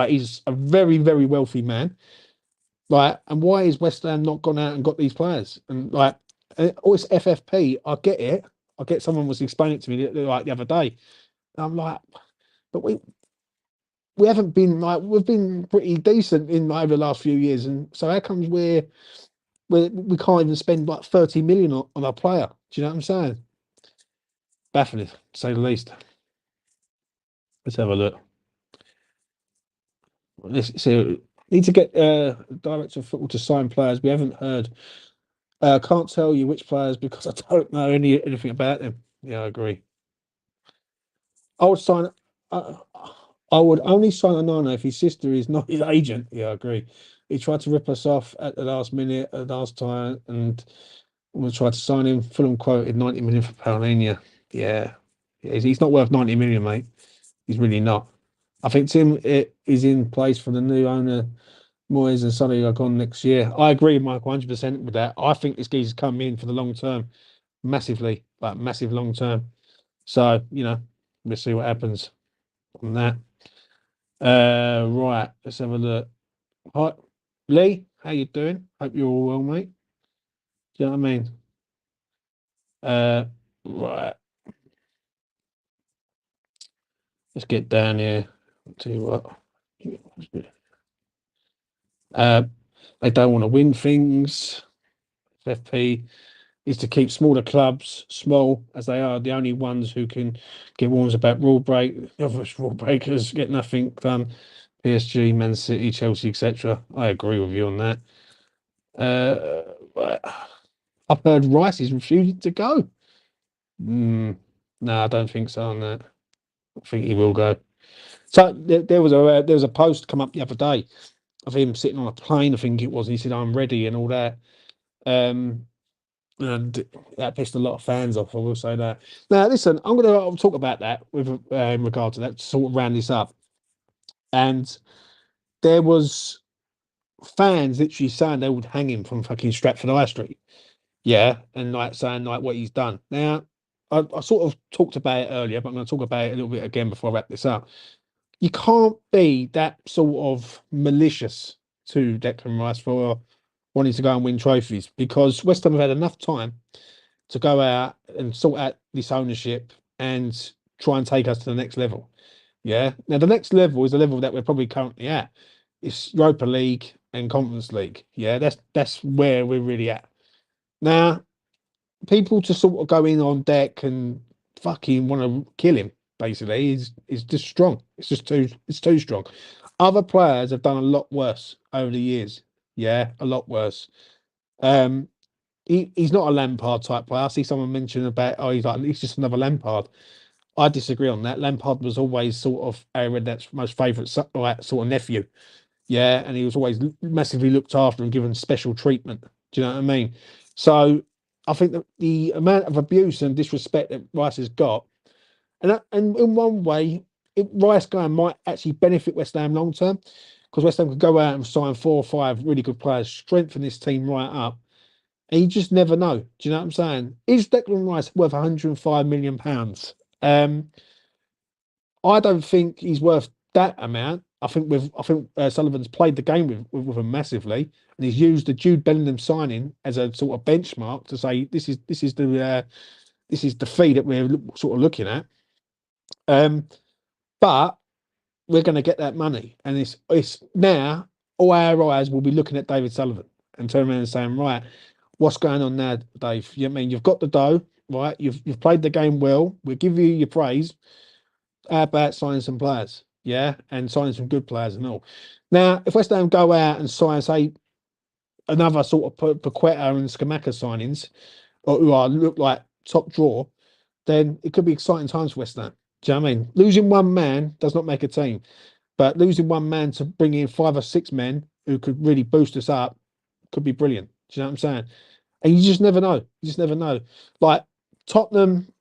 he's a very, very wealthy man. Like, and why is West Ham not gone out and got these players? And like, oh, it's FFP. I get it. I get someone was explaining it to me like the other day. I'm like, but we haven't been like we've been pretty decent in over the last few years, and so how comes we can't even spend like 30 million on a player? Do you know what I'm saying? Baffling, to say the least. Let's have a look. So need to get director of football to sign players. We haven't heard. Can't tell you which players because I don't know anything about them. Yeah, I agree. I would sign. Uh, I would only sign Onana if his sister is not his agent. Yeah, I agree. He tried to rip us off at the last minute, at the last time, and we tried to sign him. Fulham quoted 90 million for Paulinho. Yeah, he's not worth 90 million, mate. He's really not. I think Tim is in place for the new owner. Moyes and Sully are gone next year. I agree, Mike, 100% with that. I think this geezer's come in for the long term, massively, like massive long term. So, we'll see what happens on that. Right, let's have a look. Hi, Lee, how you doing? Hope you're all well, mate. Do you know what I mean? Right, let's get down here. I'll tell you what. They don't want to win things. FFP is to keep smaller clubs small, as they are the only ones who can get warnings about rule break. The other rule breakers get nothing done. PSG, Man City, Chelsea, etc. I agree with you on that. Right. I've heard Rice is refusing to go. No, I don't think so on that. I think he will go. So there was a post come up the other day of him sitting on a plane, I think it was, and he said, "I'm ready" and all that. And that pissed a lot of fans off. I will say that. Now, listen, I'll talk about that with in regard to that to sort of round this up. And there was fans literally saying they would hang him from fucking Stratford High Street. Yeah, and like saying like what he's done. Now, I sort of talked about it earlier, but I'm going to talk about it a little bit again before I wrap this up. You can't be that sort of malicious to Declan Rice for wanting to go and win trophies because West Ham have had enough time to go out and sort out this ownership and try and take us to the next level. Yeah. Now the next level is the level that we're probably currently at. It's Europa League and Conference League. Yeah, that's where we're really at. Now, people to sort of go in on deck and fucking want to kill him, basically, is just strong. It's too strong. Other players have done a lot worse over the years. Yeah, a lot worse. Um, he's not a Lampard type player. I see someone mention about he's just another Lampard. I disagree on that. Lampard was always sort of Aaron that's most favourite like, sort of nephew. Yeah, and he was always massively looked after and given special treatment. Do you know what I mean? So I think that the amount of abuse and disrespect that Rice has got, and in one way, Rice going might actually benefit West Ham long term because West Ham could go out and sign 4 or 5 really good players, strengthen this team right up. And you just never know. Do you know what I'm saying? Is Declan Rice worth £105 million? I don't think he's worth that amount. I think Sullivan's played the game with him massively, and he's used the Jude Bellingham signing as a sort of benchmark to say this is the fee that we're sort of looking at. But we're going to get that money, and it's now all our eyes will be looking at David Sullivan and turning around and saying, right, what's going on now, Dave? You know what I mean, you've got the dough, right? You've played the game well. We'll give you your praise. How about signing some players? Yeah, and signing some good players and all. Now, if West Ham go out and sign, say, another sort of Paqueta and Skamaka signings, or who are look like top draw, then it could be exciting times for West Ham. Do you know what I mean? Losing one man does not make a team, but losing one man to bring in 5 or 6 men who could really boost us up could be brilliant. Do you know what I'm saying? And you just never know. You just never know. Like Tottenham,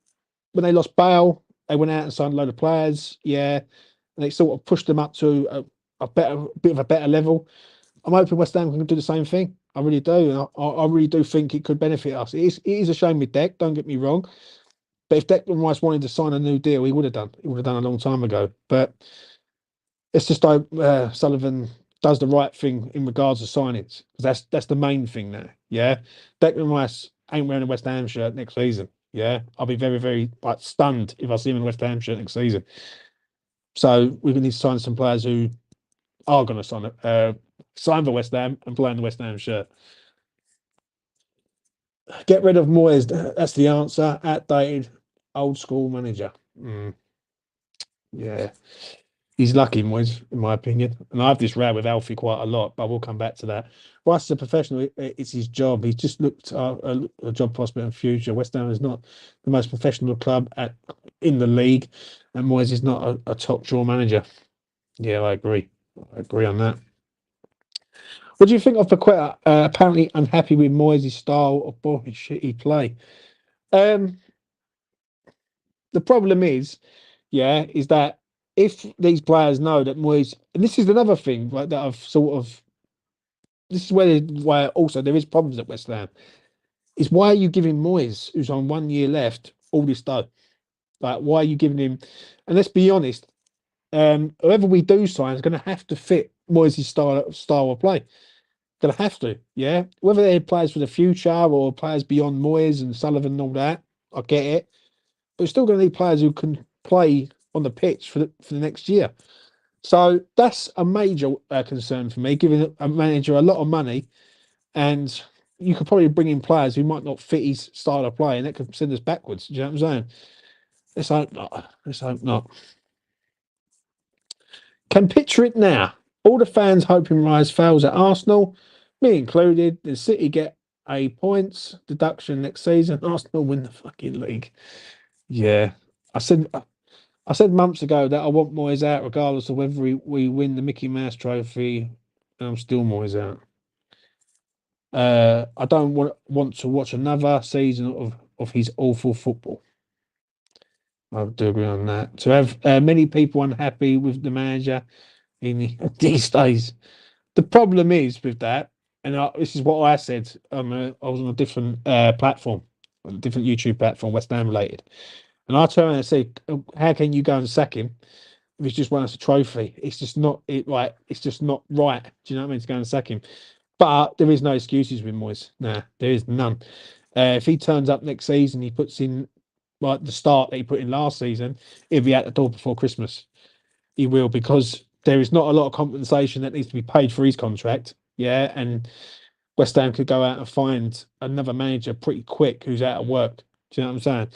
when they lost Bale, they went out and signed a load of players. Yeah, and they sort of pushed them up to a bit of a better level. I'm hoping West Ham can do the same thing. I really do. And I really do think it could benefit us. It is a shame with Deck. Don't get me wrong. But if Declan Rice wanted to sign a new deal, he would have done. He would have done a long time ago. But it's just Sullivan does the right thing in regards to signings. That's the main thing there. Yeah, Declan Rice ain't wearing a West Ham shirt next season. Yeah, I'll be very, very like stunned if I see him in a West Ham shirt next season. So we need to sign some players who are going to sign for West Ham and play in the West Ham shirt. Get rid of Moyes. That's the answer. Outdated, old school manager. Yeah. He's lucky, Moyes, in my opinion. And I have this row with Alfie quite a lot, but we'll come back to that. Rice is a professional. It's his job. He's just looked at a job prospect and future. West Ham is not the most professional club in the league, and Moyes is not a top draw manager. Yeah, I agree. I agree on that. What do you think of Paqueta apparently unhappy with Moyes' style of boring shitty play? The problem is that if these players know that Moyes, and this is another thing, right, that I've sort of, this is why also there is problems at West Ham, is why are you giving Moyes, who's on 1 year left, all this dough? Like, why are you giving him? And let's be honest, whoever we do sign is going to have to fit Moyes' style of play. Going to have to, yeah. Whether they're players for the future or players beyond Moyes and Sullivan and all that, I get it. But we're still going to need players who can play on the pitch for the next year. So that's a major concern for me, giving a manager a lot of money, and you could probably bring in players who might not fit his style of play, and that could send us backwards. Do you know what I'm saying? Let's hope not. Let's hope not. Can picture it now. All the fans hoping Rise fails at Arsenal, me included. The City get a points deduction next season. Arsenal win the fucking league. Yeah, I said months ago that I want Moyes out, regardless of whether we win the Mickey Mouse Trophy. And I'm still Moyes out. I don't want to watch another season of his awful football. I do agree on that. To have many people unhappy with the manager in these days. The problem is with that, and this is what I said. I was on a different platform, a different YouTube platform, West Ham related, and I turned and said, "How can you go and sack him if he's just won us a trophy? It's just not right. It's just not right. Do you know what I mean? To go and sack him." But there is no excuses with Moyes. Nah, there is none. If he turns up next season, he puts in like the start that he put in last season, he'll be at the door before Christmas. He will, because there is not a lot of compensation that needs to be paid for his contract. Yeah, and West Ham could go out and find another manager pretty quick who's out of work. Do you know what I'm saying?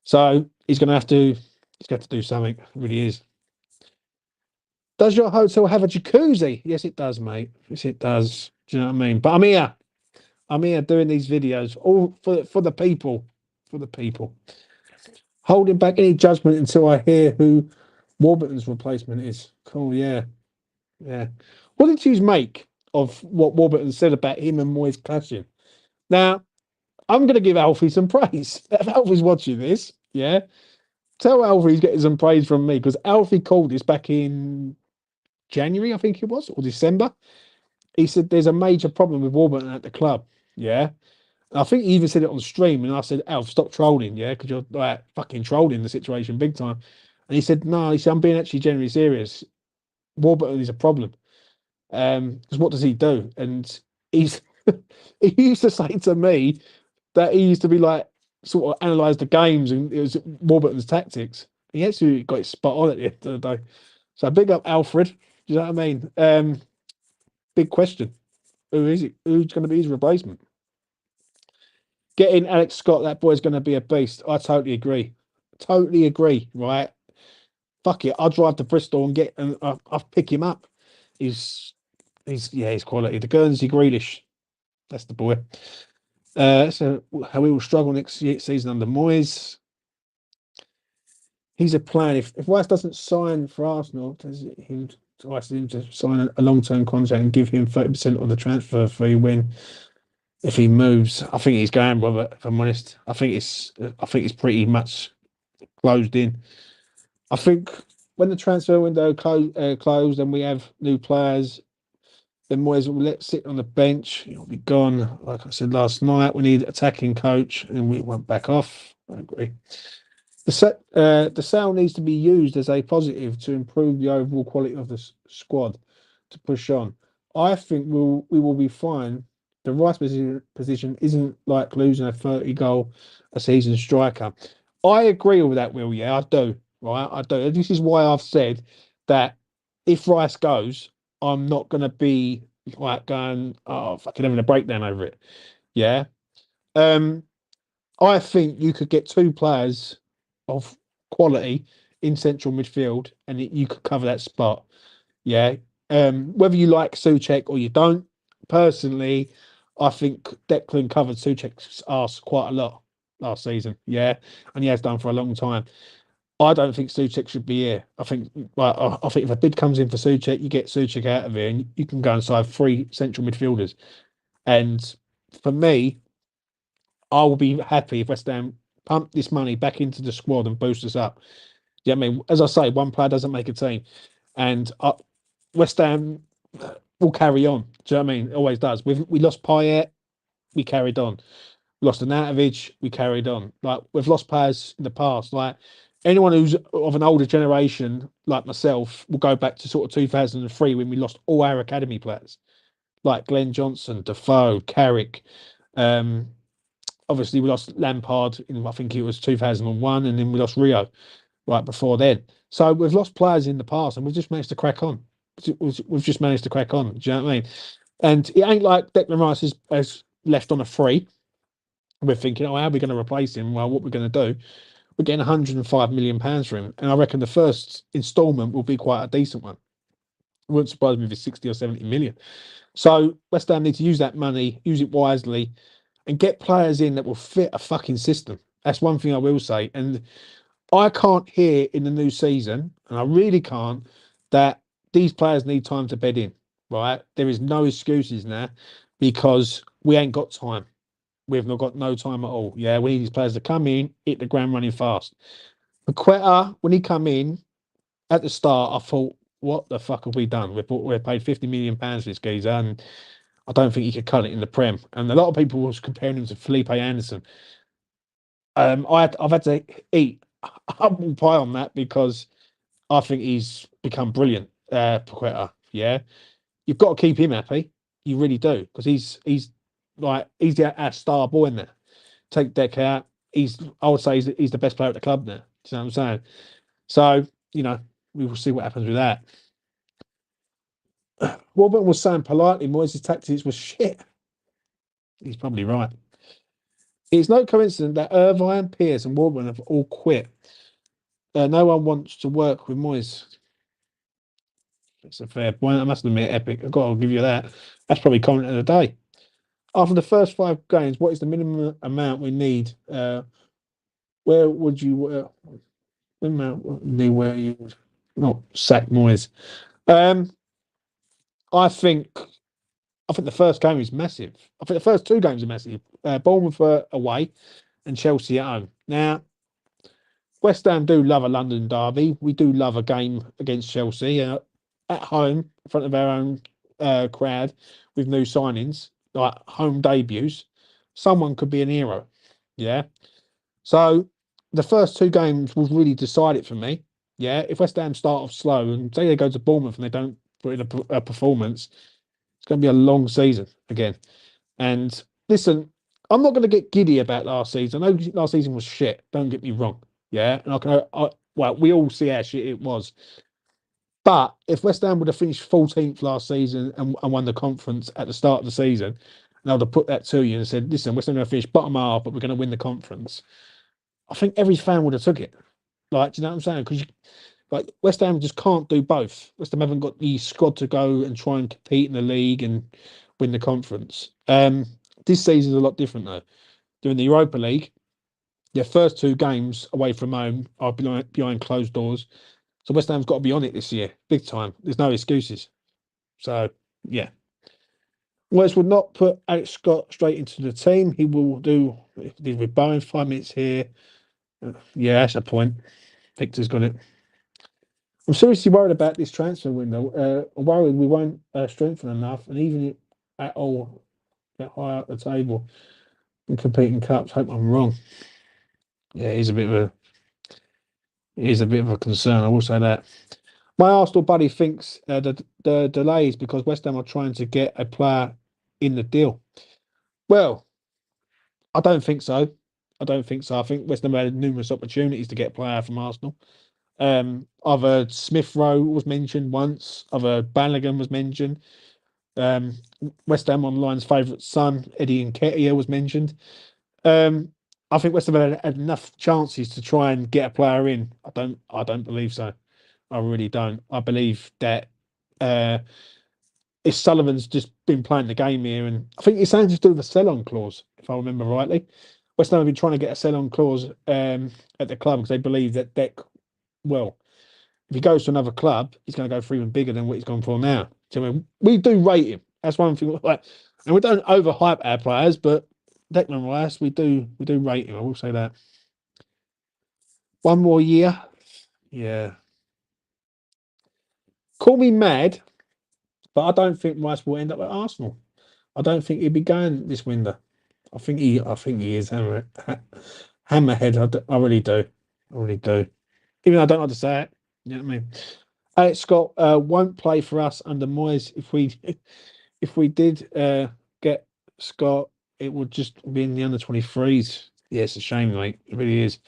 So he's going to have to. He's got to do something. It really is. Does your hotel have a jacuzzi? Yes, it does, mate. Yes, it does. Do you know what I mean? But I'm here. I'm here doing these videos all for the people. For the people. Holding back any judgment until I hear who Warburton's replacement is. Cool, yeah. Yeah. What did you make of what Warburton said about him and Moyes clashing? Now, I'm going to give Alfie some praise. If Alfie's watching this, yeah, tell Alfie he's getting some praise from me, because Alfie called this back in January, I think it was, or December. He said there's a major problem with Warburton at the club, yeah. I think he even said it on stream, and I said, Alf, stop trolling, yeah, because you're like fucking trolling the situation big time. And he said, no, he said, I'm being actually genuinely serious. Warburton is a problem. Because what does he do? And he's he used to say to me that he used to be like sort of analyze the games, and it was Warburton's tactics. He actually got it spot on at the end of the day. So big up Alfred. Do you know what I mean? Big question. Who is it? Who's going to be his replacement? Getting Alex Scott, that boy's going to be a beast. I totally agree. Totally agree. Right? Fuck it. I'll drive to Bristol and I'll pick him up. He's quality. The Guernsey Grealish. That's the boy. So how we will struggle next season under Moyes. He's a plan. If Rice doesn't sign for Arsenal, does him to sign a long-term contract and give him 30% of the transfer fee when if he moves? I think he's going, Robert. If I'm honest, I think it's pretty much closed in. I think when the transfer window closed and we have new players, then Moyes will let sit on the bench. He'll be gone. Like I said last night, we need attacking coach, and we went back off. I agree. The sale needs to be used as a positive to improve the overall quality of the squad to push on. I think we will be fine. The right position isn't like losing a 30-goal a season striker. I agree with that, Will. Yeah, I do. Right, I do. This is why I've said that if Rice goes, I'm not going to be like going, oh, fucking having a breakdown over it. Yeah. I think you could get two players of quality in central midfield, and you could cover that spot. Yeah. Whether you like Souček or you don't, personally, I think Declan covered Souček's arse quite a lot last season. Yeah, and he has done for a long time. I don't think Souček should be here. I think, well, I think if a bid comes in for Souček, you get Souček out of here, and you can go inside 3 central midfielders. And for me, I will be happy if West Ham pump this money back into the squad and boost us up. Yeah, I mean, as I say, one player doesn't make a team, and West Ham will carry on. Do you know what I mean? It always does. We lost Payet, we carried on. We lost Arnautovic, we carried on. Like we've lost players in the past. Like anyone who's of an older generation, like myself, will go back to sort of 2003 when we lost all our academy players, like Glenn Johnson, Defoe, Carrick. Obviously, we lost Lampard in I think it was 2001, and then we lost Rio right before then. So we've lost players in the past, and we've just managed to crack on. We've just managed to crack on. Do you know what I mean? And it ain't like Declan Rice has left on a free. We're thinking, oh, how are we going to replace him? Well, what we're going to do, we're getting £105 million for him. And I reckon the first instalment will be quite a decent one. It wouldn't surprise me if it's 60 or 70 million. So West Ham need to use that money, use it wisely, and get players in that will fit a fucking system. That's one thing I will say. And I can't hear in the new season, and I really can't, that these players need time to bed in, right? There is no excuses now because we ain't got time. We've not got no time at all. Yeah, we need these players to come in, hit the ground running fast. Paqueta, when he come in at the start, I thought, what the fuck have we done? We've paid £50 million for this geezer, and I don't think he could cut it in the Prem. And a lot of people was comparing him to Felipe Anderson. I've had to eat humble pie on that because I think he's become brilliant, Paqueta. Yeah, you've got to keep him happy. You really do because he's our star boy in there. Take Deck out. I would say he's the best player at the club now. Do you know what I'm saying? So, we will see what happens with that. Warburton was saying politely, Moyes' tactics was shit. He's probably right. It's no coincidence that Irvine, Pearce, and Warburton have all quit. No one wants to work with Moyes. It's a fair point. I must admit, epic. I've got to give you that. That's probably comment of the day. After the first 5 games, what is the minimum amount we need? Where would you where you would not sack Moyes? I think the first game is massive. I think the first 2 games are massive. Bournemouth away and Chelsea at home. Now, West Ham do love a London derby. We do love a game against Chelsea at home in front of our own crowd with new signings, like home debuts. Someone could be an hero. Yeah. So the first 2 games will really decide it for me. Yeah. If West Ham start off slow and say they go to Bournemouth and they don't put in a performance, it's going to be a long season again. And listen, I'm not going to get giddy about last season. I know last season was shit. Don't get me wrong. Yeah. And we all see how shit it was. But if West Ham would have finished 14th last season and won the conference at the start of the season, and I would have put that to you and said, listen, West Ham are going to finish bottom half, but we're going to win the conference, I think every fan would have took it. Like, do you know what I'm saying? Because West Ham just can't do both. West Ham haven't got the squad to go and try and compete in the league and win the conference. This season is a lot different though. During the Europa League, their first 2 games away from home are behind closed doors. So West Ham's got to be on it this year, big time. There's no excuses. So, yeah. Wes would not put Alex Scott straight into the team. He will do with Bowen 5 minutes here. Yeah, that's a point. Victor's got it. I'm seriously worried about this transfer window. I'm worried we won't strengthen enough, and even at all get high up the table and compete in cups. Hope I'm wrong. Yeah, he's a bit of a concern. I will say that. My Arsenal buddy thinks the delay is because West Ham are trying to get a player in the deal. Well, I don't think so. I think West Ham had numerous opportunities to get a player from Arsenal. I've heard Smith Rowe was mentioned once. I've heard Balogun was mentioned. WestHamOnline's favourite son, Eddie Nketiah, was mentioned. I think West Ham had enough chances to try and get a player in. I don't believe so. I really don't. I believe that if Sullivan's just been playing the game here, and I think it's something to do with the sell-on clause, if I remember rightly. West Ham have been trying to get a sell-on clause at the club because they believe that well, if he goes to another club, he's going to go for even bigger than what he's gone for now. So I mean, we do rate him. That's one thing. Like, and we don't overhype our players, but Declan Rice, we do rate him. I will say that. One more year, yeah. Call me mad, but I don't think Rice will end up at Arsenal. I don't think he'll be going this window. I think he is hammerhead. I really do. I really do. Even though I don't like to say it. You know what I mean? Alex Scott won't play for us under Moyes. If we did get Scott, it would just be in the under 23s. Yeah, it's a shame, mate. It really is.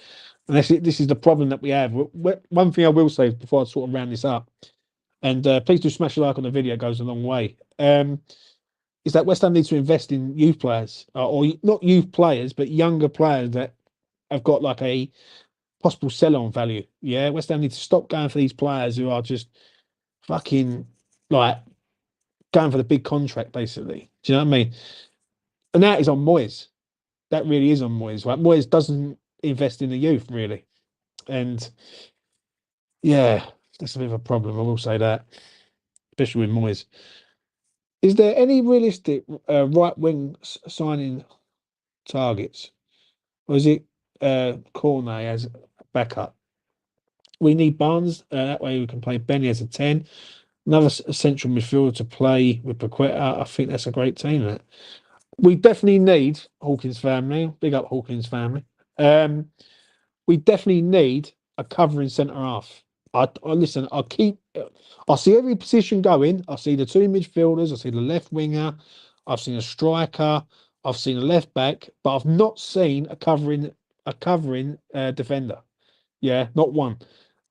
And this is the problem that we have. One thing I will say before I sort of round this up, and please do smash a like on the video, it goes a long way. Is that West Ham needs to invest in youth players, or not youth players, but younger players that have got like a possible sell-on value. Yeah, West Ham need to stop going for these players who are just fucking like going for the big contract, basically. Do you know what I mean? And that is on Moyes. That really is on Moyes. Right? Moyes doesn't invest in the youth really, and yeah, that's a bit of a problem. I will say that, especially with Moyes. Is there any realistic right wing signing targets, or is it Cornet as backup? We need Barnes. That way we can play Benny as a 10. Another central midfielder to play with Paqueta. I think that's a great team. That we definitely need Hawkins family. Big up Hawkins family. We definitely need a covering centre half. I listen. I see every position going. I see the two midfielders. I see the left winger. I've seen a striker. I've seen a left back, but I've not seen a covering defender. Yeah, not one.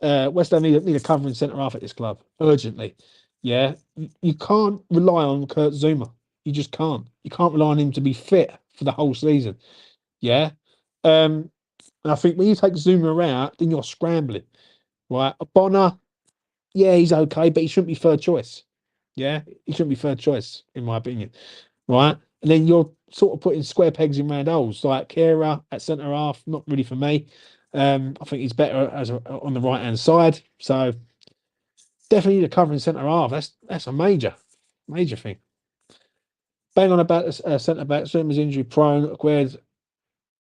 West Ham need a covering centre half at this club urgently. Yeah, you can't rely on Kurt Zuma. You just can't. You can't rely on him to be fit for the whole season. Yeah. And I think when you take Zuma out, then you're scrambling. Right. Bonner, yeah, he's okay, but he shouldn't be third choice. Yeah, he shouldn't be third choice, in my opinion. Right. And then you're sort of putting square pegs in round holes. Like Kera at centre half, not really for me. I think he's better on the right hand side. So definitely the covering centre half. That's a major thing. Bang on about centre back. Zuma's injury prone. Acquired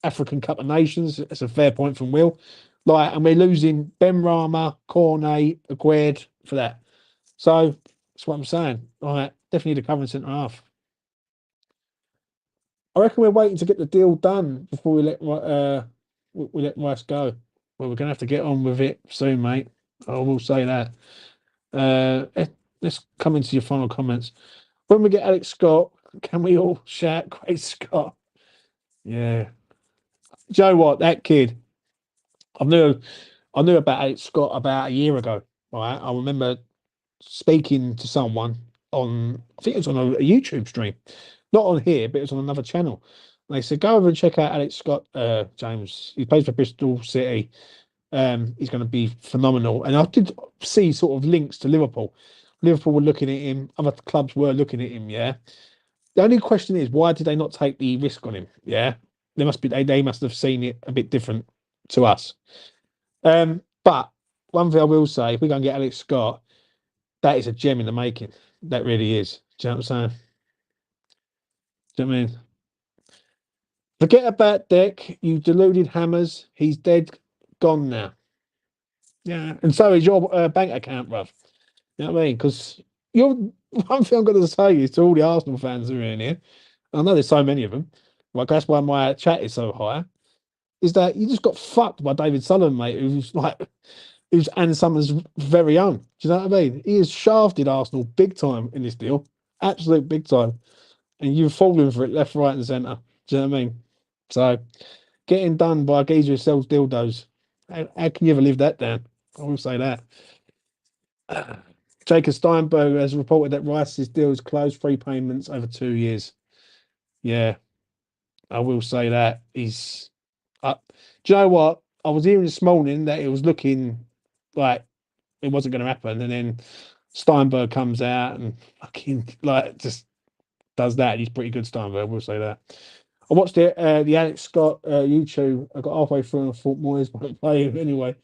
African Cup of Nations. That's a fair point from Will. Like, and we're losing Ben Rama, Cornet, Aguerd for that. So that's what I'm saying. All right, definitely the covering centre half. I reckon we're waiting to get the deal done before we let Rice go. Well, we're gonna have to get on with it soon, mate. I will say that. Let's come into your final comments. When we get Alex Scott, can we all shout "Great Scott"? Yeah. Do you know what? That kid, I knew about Alex Scott about a year ago. Right, I remember speaking to someone on, I think it was on a YouTube stream, not on here, but it was on another channel. And they said, go over and check out Alex Scott, James. He plays for Bristol City. He's going to be phenomenal. And I did see sort of links to Liverpool. Liverpool were looking at him. Other clubs were looking at him. Yeah. The only question is, why did they not take the risk on him? Yeah. They must have seen it a bit different to us. But one thing I will say, if we're going to get Alex Scott, that is a gem in the making. That really is. Do you know what I'm saying? Do you know what I mean? Forget about Deck, you deluded hammers. He's dead, gone now. Yeah, and so is your bank account, bruv. You know what I mean? Because you're one thing I'm going to say is to all the Arsenal fans who are in here, I know there's so many of them, like that's why my chat is so high, is that you just got fucked by David Sullivan, mate, who's Anne Summers' very own. Do you know what I mean? He has shafted Arsenal big time in this deal, absolute big time, and you've fallen for it left, right, and centre. Do you know what I mean? So, getting done by a geezer who sells dildos. How can you ever live that down? I will say that. Jacob Steinberg has reported that Rice's deal is closed, 3 payments over 2 years. Yeah, I will say that. Do you know what? I was hearing this morning that it was looking like it wasn't going to happen, and then Steinberg comes out and fucking like just does that. He's pretty good, Steinberg. We'll say that. I watched the Alex Scott YouTube. I got halfway through and I thought Moyes won't play anyway,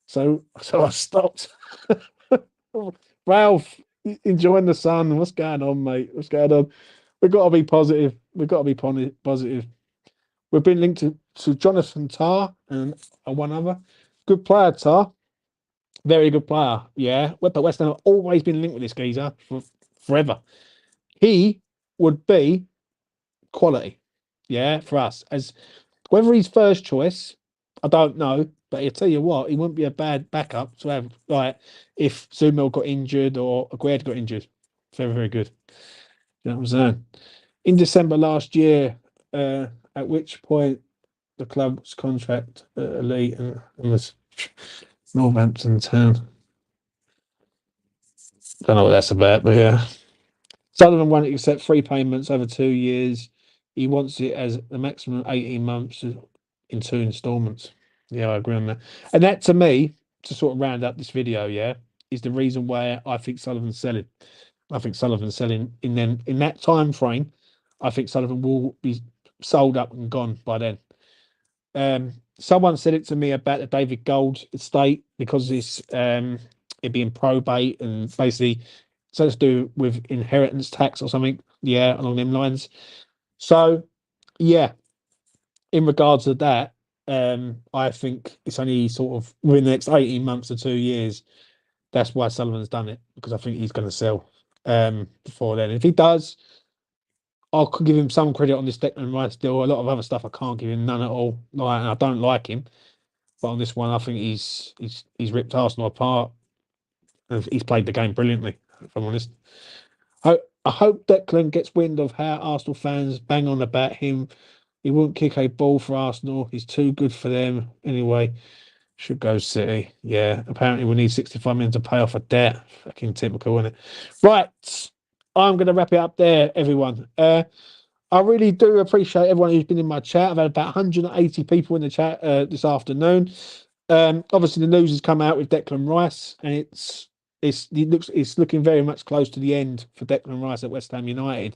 so I stopped. Ralph, enjoying the sun. What's going on, mate? What's going on? We've got to be positive. We've got to be positive. We've been linked to Jonathan Tarr and one other. Good player, Tarr. Very good player. Yeah. But West Ham have always been linked with this geezer for forever. He would be quality. Yeah, for us. As whether he's first choice, I don't know. But I tell you what, he wouldn't be a bad backup to have, like, if Zumel got injured or Aguerd got injured. Very, very good. You know what I'm saying? In December last year, at which point the club's contract elite and was Northampton Town. Don't know what that's about, but yeah. Sullivan won't accept 3 payments over 2 years. He wants it as the maximum 18 months in 2 instalments. Yeah, I agree on that. And that, to me, to sort of round up this video, yeah, is the reason why I think Sullivan's selling. I think Sullivan's selling in that time frame. I think Sullivan will be sold up and gone by then. Someone said it to me about the David Gold estate because it's it being probate and basically something to do with inheritance tax or something. Yeah, along them lines. So, yeah, in regards to that, I think it's only sort of within the next 18 months to 2 years. That's why Sullivan's done it, because I think he's going to sell before then. If he does, I could give him some credit on this Declan Rice deal. A lot of other stuff I can't give him none at all. Like, I don't like him, but on this one, I think he's ripped Arsenal apart. And he's played the game brilliantly, if I'm honest. I hope Declan gets wind of how Arsenal fans bang on about him. He won't kick a ball for Arsenal. He's too good for them. Anyway, should go City. Yeah, apparently we need 65 million to pay off a debt. Fucking typical, isn't it? Right, I'm going to wrap it up there, everyone. I really do appreciate everyone who's been in my chat. I've had about 180 people in the chat this afternoon. Obviously, the news has come out with Declan Rice, and it's looking very much close to the end for Declan Rice at West Ham United.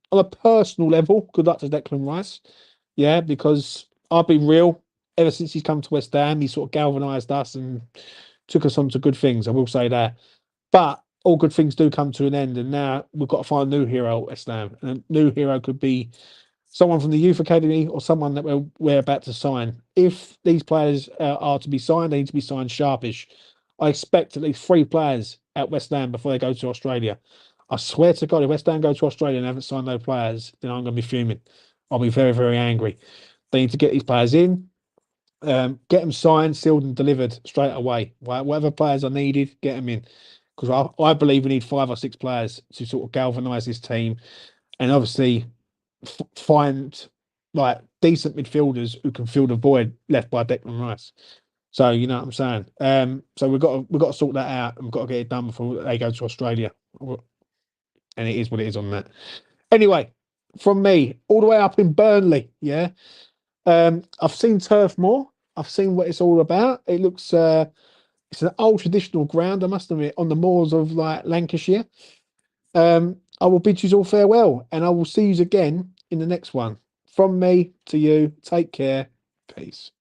On a personal level, good luck to Declan Rice. Yeah, because I've been real ever since he's come to West Ham. He sort of galvanised us and took us on to good things. I will say that. But all good things do come to an end, and now we've got to find a new hero at West Ham. And a new hero could be someone from the youth academy or someone that we're about to sign. If these players are to be signed, they need to be signed sharpish. I expect at least 3 players at West Ham before they go to Australia. I swear to God, if West Ham go to Australia and haven't signed those players, then I'm going to be fuming. I'll be very, very angry. They need to get these players in, get them signed, sealed, and delivered straight away. Whatever players are needed, get them in. Because I believe we need 5 or 6 players to sort of galvanise this team, and obviously find like decent midfielders who can fill the void left by Declan Rice. So you know what I'm saying. So we've got to sort that out, and we've got to get it done before they go to Australia. And it is what it is on that. Anyway, from me, all the way up in Burnley, yeah. I've seen Turf Moor. I've seen what it's all about. It looks it's an old traditional ground, I must admit, on the moors of like Lancashire. I will bid you all farewell, and I will see you again in the next one. From me to you, take care. Peace.